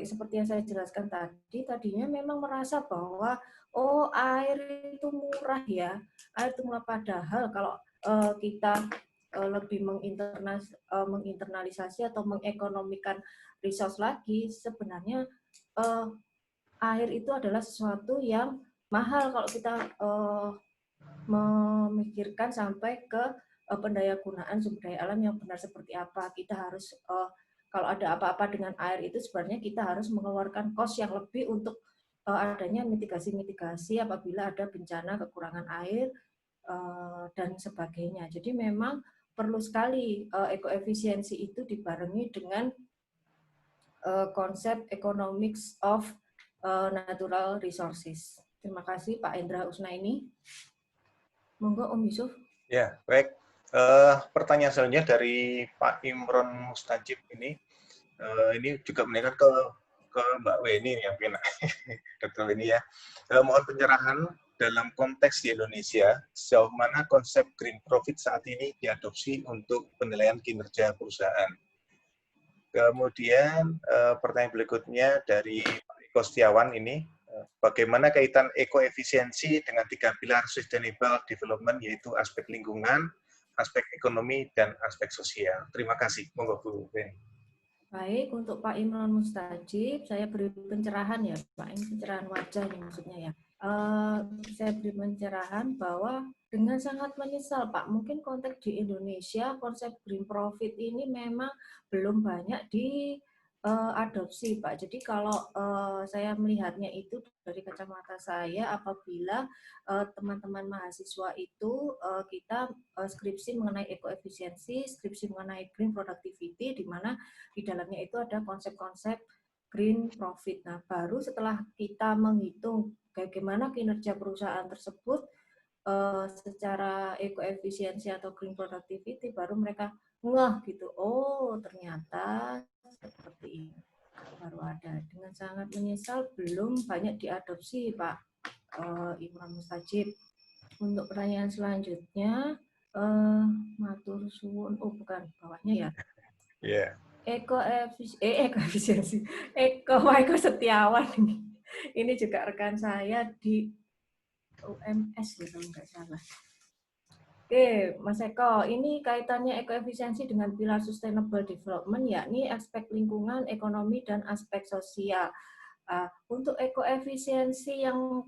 seperti yang saya jelaskan tadinya memang merasa bahwa air itu murah ya, air itu murah, padahal kalau kita lebih menginternalisasi atau mengekonomikan resource lagi, sebenarnya air itu adalah sesuatu yang mahal kalau kita memikirkan sampai ke pendayagunaan sumber daya alam yang benar seperti apa. Kita harus kalau ada apa-apa dengan air itu sebenarnya kita harus mengeluarkan kos yang lebih untuk adanya mitigasi-mitigasi apabila ada bencana kekurangan air dan sebagainya. Jadi memang perlu sekali ekoefisiensi itu dibarengi dengan konsep economics of natural resources. Terima kasih Pak Hendra Usnaini. Monggo Om Yusuf. Ya, baik. Pertanyaan selanjutnya dari Pak Imron Mustajib ini. Ini juga menanyakan ke Mbak Weni ya, mungkin Dr. Weni ya. Mohon pencerahan dalam konteks di Indonesia, sejauh mana konsep green profit saat ini diadopsi untuk penilaian kinerja perusahaan. Kemudian pertanyaan berikutnya dari Pak Eko Setiawan ini, bagaimana kaitan ekoefisiensi dengan 3 pilar sustainable development, yaitu aspek lingkungan, aspek ekonomi, dan aspek sosial. Terima kasih. Monggo Bu Weni. Baik, untuk Pak Imron Mustajib, saya beri pencerahan ya, Pak. Ini pencerahan wajah ini maksudnya ya. Saya beri pencerahan bahwa dengan sangat menyesal, Pak, mungkin konteks di Indonesia, konsep green profit ini memang belum banyak diadopsi, Pak. Jadi kalau saya melihatnya itu dari kacamata saya, apabila teman-teman mahasiswa itu kita skripsi mengenai ekoefisiensi, skripsi mengenai green productivity, di mana di dalamnya itu ada konsep-konsep green profit. Nah, baru setelah kita menghitung bagaimana kinerja perusahaan tersebut secara ekoefisiensi atau green productivity, baru mereka ngeh gitu, oh ternyata seperti ini. Baru ada. Dengan sangat menyesal belum banyak diadopsi, Pak Imron Mustajib. Untuk pertanyaan selanjutnya, matur suwun, bukan bawahnya ya. Yeah. Ekoefisiensi. Eko Setiawan ini juga rekan saya di UMS ya kalau nggak salah. Oke, Mas Eko, ini kaitannya ekoefisiensi dengan pilar sustainable development, yakni aspek lingkungan, ekonomi, dan aspek sosial. Untuk ekoefisiensi yang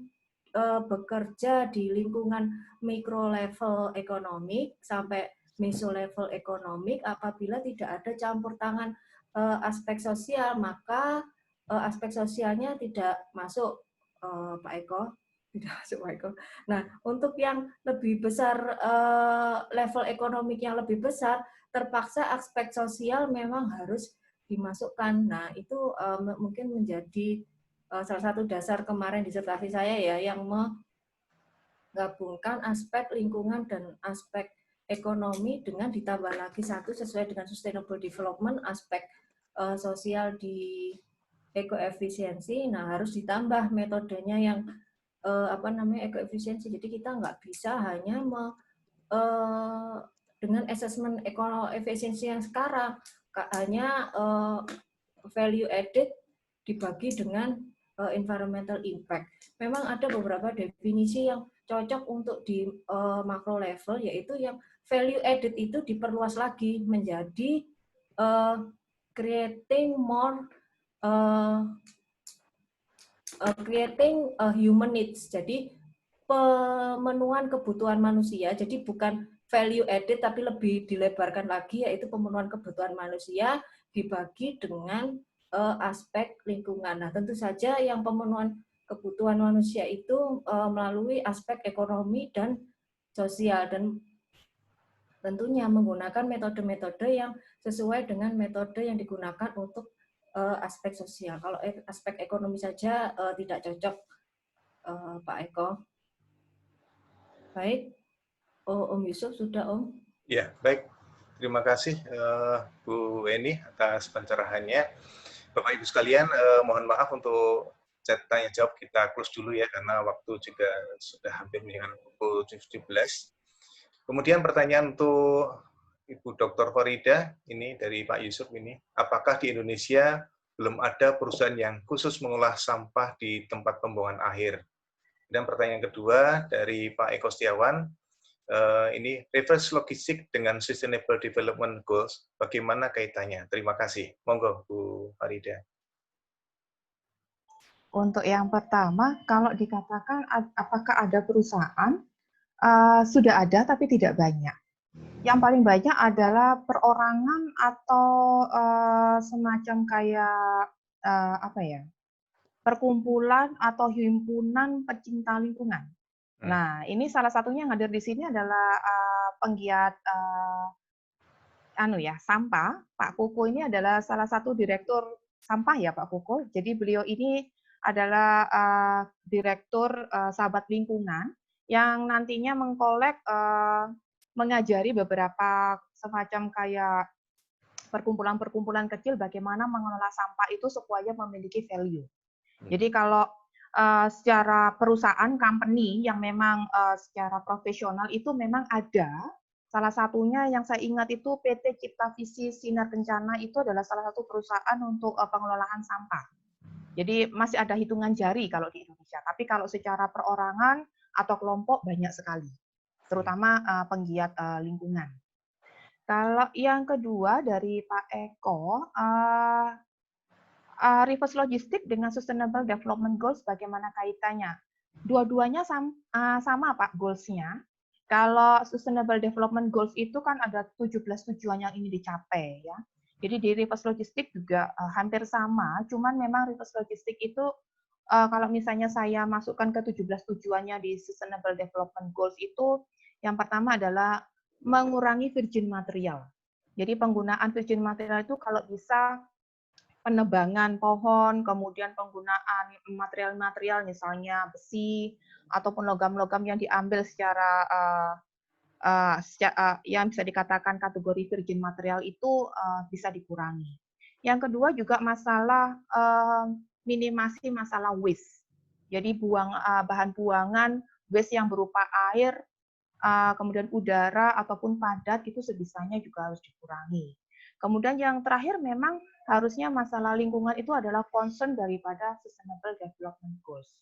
bekerja di lingkungan mikro level ekonomik sampai meso level ekonomik, apabila tidak ada campur tangan aspek sosial, maka aspek sosialnya tidak masuk, Pak Eko. Tidak masuk, Pak Eko. Nah, untuk yang lebih besar, level ekonomik yang lebih besar, terpaksa aspek sosial memang harus dimasukkan. Nah, itu mungkin menjadi salah satu dasar kemarin disertasi saya ya, yang menggabungkan aspek lingkungan dan aspek ekonomi dengan ditambah lagi satu sesuai dengan sustainable development, aspek sosial di ekoefisiensi. Nah, harus ditambah metodenya yang ekoefisiensi. Jadi kita nggak bisa hanya dengan assessment ekoefisiensi yang sekarang hanya value added dibagi dengan environmental impact. Memang ada beberapa definisi yang cocok untuk di makro level, yaitu yang value added itu diperluas lagi menjadi creating more creating human needs. Jadi pemenuhan kebutuhan manusia. Jadi bukan value added tapi lebih dilebarkan lagi, yaitu pemenuhan kebutuhan manusia dibagi dengan aspek lingkungan. Nah, tentu saja yang pemenuhan kebutuhan manusia itu melalui aspek ekonomi dan sosial, dan tentunya menggunakan metode-metode yang sesuai dengan metode yang digunakan untuk aspek sosial. Kalau aspek ekonomi saja tidak cocok, Pak Eko. Baik, Om Yusuf sudah, Om. Ya, baik. Terima kasih Bu Eni atas pencerahannya. Bapak Ibu sekalian, mohon maaf untuk chat tanya jawab kita close dulu ya, karena waktu juga sudah hampir menjelang pukul 17. Kemudian pertanyaan untuk Ibu Dr. Farida, ini dari Pak Yusuf ini, apakah di Indonesia belum ada perusahaan yang khusus mengolah sampah di tempat pembuangan akhir? Dan pertanyaan kedua dari Pak Eko Setiawan, ini reverse logistik dengan Sustainable Development Goals, bagaimana kaitannya? Terima kasih. Monggo, Bu Farida. Untuk yang pertama, kalau dikatakan apakah ada perusahaan, sudah ada tapi tidak banyak. Yang paling banyak adalah perorangan atau semacam kayak apa ya, perkumpulan atau himpunan pecinta lingkungan. Nah, ini salah satunya yang hadir di sini adalah penggiat sampah. Pak Koko ini adalah salah satu direktur sampah ya Pak Koko. Jadi beliau ini adalah direktur sahabat lingkungan yang nantinya mengkolek, mengajari beberapa semacam kayak perkumpulan-perkumpulan kecil bagaimana mengelola sampah itu supaya memiliki value. Jadi kalau secara perusahaan, company yang memang secara profesional itu memang ada. Salah satunya yang saya ingat itu PT Cipta Visi Sinar Kencana, itu adalah salah satu perusahaan untuk pengelolaan sampah. Jadi masih ada hitungan jari kalau di Indonesia. Tapi kalau secara perorangan atau kelompok banyak sekali, terutama penggiat lingkungan. Kalau yang kedua dari Pak Eko, reverse logistik dengan Sustainable Development Goals bagaimana kaitannya? Dua-duanya sama Pak goals-nya. Kalau Sustainable Development Goals itu kan ada 17 tujuan yang ingin dicapai ya. Jadi di reverse logistik juga hampir sama, cuman memang reverse logistik itu kalau misalnya saya masukkan ke 17 tujuannya di Sustainable Development Goals itu, yang pertama adalah mengurangi virgin material. Jadi penggunaan virgin material itu kalau bisa penebangan pohon, kemudian penggunaan material-material misalnya besi ataupun logam-logam yang diambil secara yang bisa dikatakan kategori virgin material itu bisa dikurangi. Yang kedua juga masalah minimasi masalah waste. Jadi bahan buangan waste yang berupa air, kemudian udara ataupun padat itu sebisanya juga harus dikurangi. Kemudian yang terakhir memang harusnya masalah lingkungan itu adalah concern daripada Sustainable Development Goals.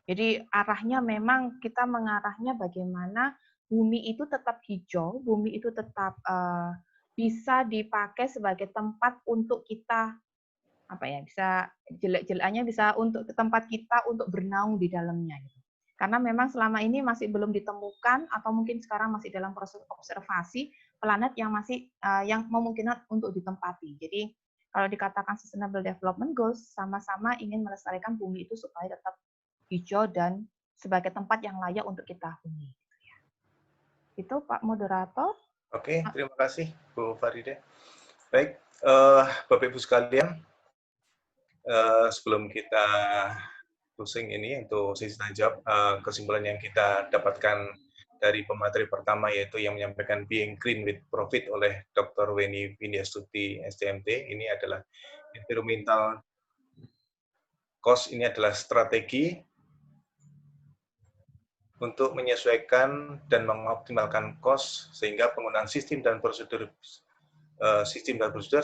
Jadi arahnya memang kita mengarahnya bagaimana bumi itu tetap hijau, bumi itu tetap bisa dipakai sebagai tempat untuk kita bisa jelek-jeleknya bisa untuk tempat kita untuk bernaung di dalamnya. Karena memang selama ini masih belum ditemukan atau mungkin sekarang masih dalam proses observasi planet yang masih yang memungkinkan untuk ditempati. Jadi kalau dikatakan Sustainable Development Goals, sama-sama ingin melestarikan bumi itu supaya tetap hijau dan sebagai tempat yang layak untuk kita huni. Itu Pak Moderator. Oke, terima kasih Bu Farida. Baik, Bapak Ibu sekalian, sebelum kita closing ini untuk sesi tanya jawab, kesimpulan yang kita dapatkan dari pemateri pertama yaitu yang menyampaikan Being Green with Profit oleh Dr. Weni Windiastuti STMT, ini adalah environmental cost, ini adalah strategi untuk menyesuaikan dan mengoptimalkan cost sehingga penggunaan sistem dan prosedur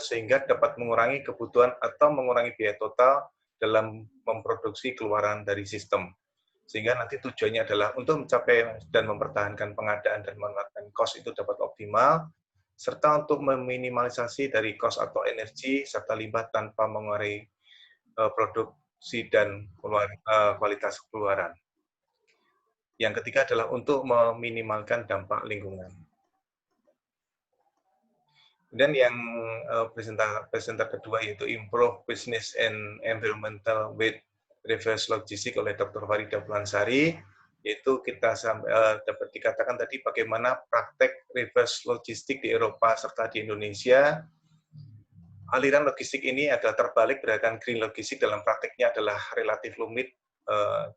sehingga dapat mengurangi kebutuhan atau mengurangi biaya total dalam memproduksi keluaran dari sistem. Sehingga nanti tujuannya adalah untuk mencapai dan mempertahankan pengadaan dan memanfaatkan cost itu dapat optimal, serta untuk meminimalisasi dari cost atau energi serta limbah tanpa mengurangi produksi dan kualitas keluaran. Yang ketiga adalah untuk meminimalkan dampak lingkungan. Dan yang presenter kedua yaitu Improve Business and Environmental with Reverse Logistics oleh Dr. Farida Bulansari, yaitu kita dapat dikatakan tadi bagaimana praktek reverse logistik di Eropa serta di Indonesia. Aliran logistik ini adalah terbalik, berdasarkan green logistik dalam prakteknya adalah relatif rumit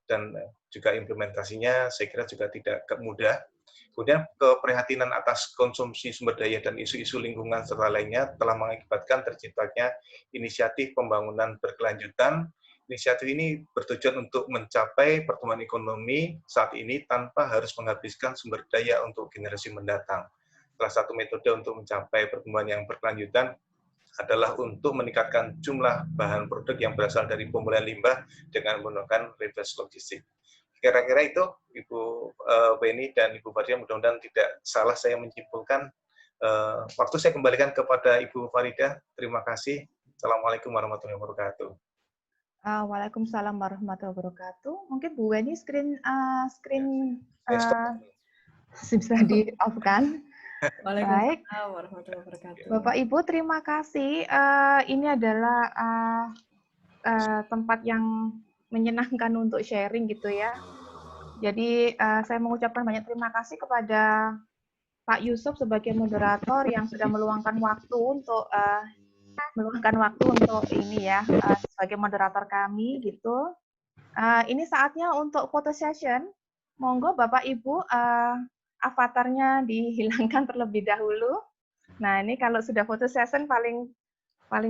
dan juga implementasinya saya kira juga tidak mudah. Kemudian keprihatinan atas konsumsi sumber daya dan isu-isu lingkungan serta lainnya telah mengakibatkan terciptanya inisiatif pembangunan berkelanjutan. Inisiatif ini bertujuan untuk mencapai pertumbuhan ekonomi saat ini tanpa harus menghabiskan sumber daya untuk generasi mendatang. Salah satu metode untuk mencapai pertumbuhan yang berkelanjutan adalah untuk meningkatkan jumlah bahan produk yang berasal dari pemulihan limbah dengan menggunakan reverse logistik. Kira-kira itu, Ibu Weni dan Ibu Farida, mudah-mudahan tidak salah saya menyimpulkan. Waktu saya kembalikan kepada Ibu Farida. Terima kasih. Assalamualaikum warahmatullahi wabarakatuh. Waalaikumsalam warahmatullahi wabarakatuh. Mungkin Bu Weni screen bisa di-off-kan. Waalaikumsalam warahmatullahi wabarakatuh. Bapak Ibu, terima kasih. Ini adalah tempat yang menyenangkan untuk sharing gitu ya. Jadi saya mengucapkan banyak terima kasih kepada Pak Yusuf sebagai moderator yang sudah meluangkan waktu untuk ini ya sebagai moderator kami gitu. Ini saatnya untuk photo session. Monggo Bapak Ibu avatarnya dihilangkan terlebih dahulu. Nah ini kalau sudah photo session paling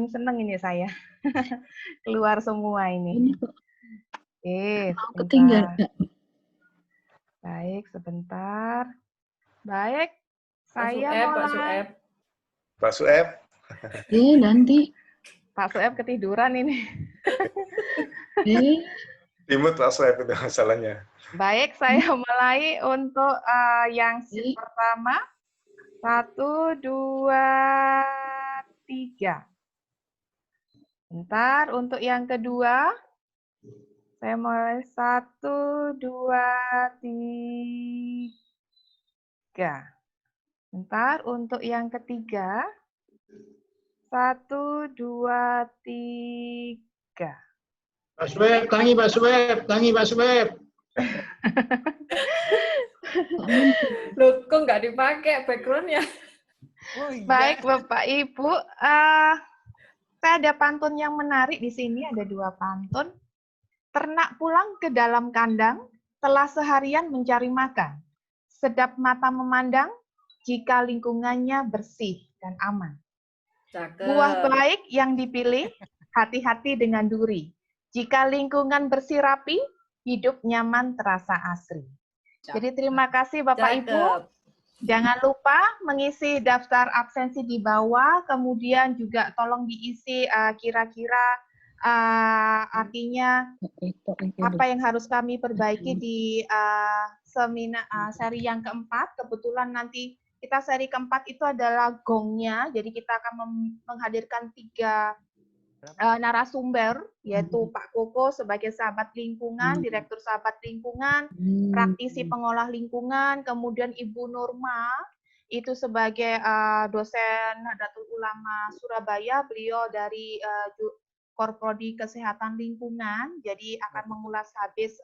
seneng ini saya keluar semua ini. Ketinggalan. Baik, sebentar. Baik, saya mulai. Pak Sueb. Nanti. Pak Sueb ketiduran ini. Timut Pak Sueb itu masalahnya. Baik, saya mulai untuk yang pertama. 1, 2, 3. Bentar, untuk yang kedua. Saya mulai 1, 2, 3. Bentar, untuk yang ketiga. 1, 2, 3. Pak Sueb, tangi Pak Sueb, tangi Pak Sueb. Loh, kok nggak dipakai background-nya? Oh, iya. Baik, Bapak Ibu. Saya ada pantun yang menarik di sini, ada 2 pantun. Ternak pulang ke dalam kandang, telah seharian mencari makan. Sedap mata memandang, jika lingkungannya bersih dan aman. Cakep. Buah baik yang dipilih, hati-hati dengan duri. Jika lingkungan bersih rapi, hidup nyaman terasa asri. Jadi terima kasih Bapak Ibu. Jangan lupa mengisi daftar absensi di bawah, kemudian juga tolong diisi kira-kira artinya apa yang harus kami perbaiki di seminar seri yang keempat. Kebetulan nanti kita seri keempat itu adalah gongnya, jadi kita akan menghadirkan 3 narasumber, yaitu Pak Koko sebagai sahabat lingkungan, Direktur Sahabat Lingkungan, praktisi pengolah lingkungan, kemudian Ibu Nurma, itu sebagai dosen Nahdlatul Ulama Surabaya, beliau dari Korprodi Kesehatan Lingkungan, jadi akan mengulas habis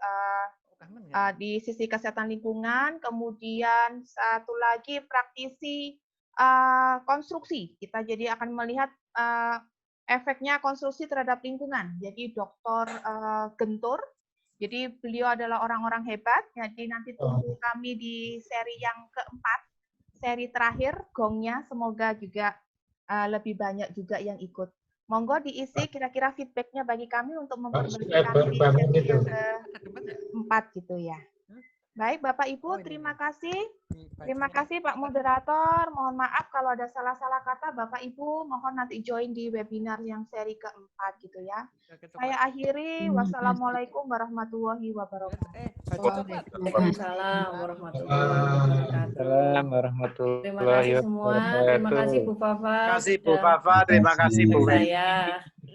di sisi kesehatan lingkungan. Kemudian satu lagi praktisi konstruksi, kita jadi akan melihat efeknya konstruksi terhadap lingkungan. Jadi Dr. Gentur, jadi beliau adalah orang-orang hebat, jadi nanti tunggu kami di seri yang keempat, seri terakhir, gongnya, semoga juga lebih banyak juga yang ikut. Monggo diisi kira-kira feedback-nya bagi kami untuk memperbaiki kami di sesi yang keempat gitu ya. Baik, Bapak Ibu, terima kasih. Terima kasih Pak Moderator. Mohon maaf kalau ada salah-salah kata, Bapak Ibu. Mohon nanti join di webinar yang seri keempat gitu ya. Saya akhiri. Wassalamualaikum warahmatullahi wabarakatuh. Waalaikumsalam warahmatullahi wabarakatuh. Terima kasih semua. Terima kasih Bu Fafa. Terima kasih Bu Fafa. Terima kasih Bu Weni.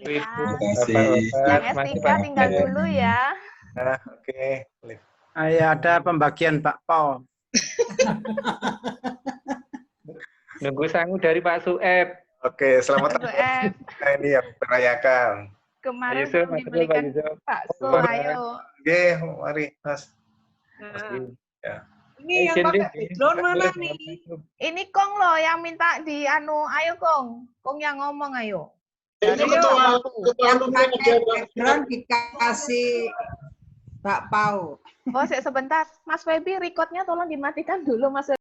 Terima kasih. Yang S3 tinggal dulu ya. Oke. Ada pembagian bakpao. Nunggu sangu dari Pak Sueb. Oke, selamat datang. Ini yang merayakan. Kemarin belum dibelikan Pak Su, ayo. Oke, mari Mas. Ya. Ini yang pakai background mana nih? Ini Kong loh yang minta di ayo Kong yang ngomong ayo. Itu ketua Yang alumni pakai aja, Pak. background dikasih Mbak Pau. Oh, sebentar, Mas Febi, recordnya tolong dimatikan dulu, Mas.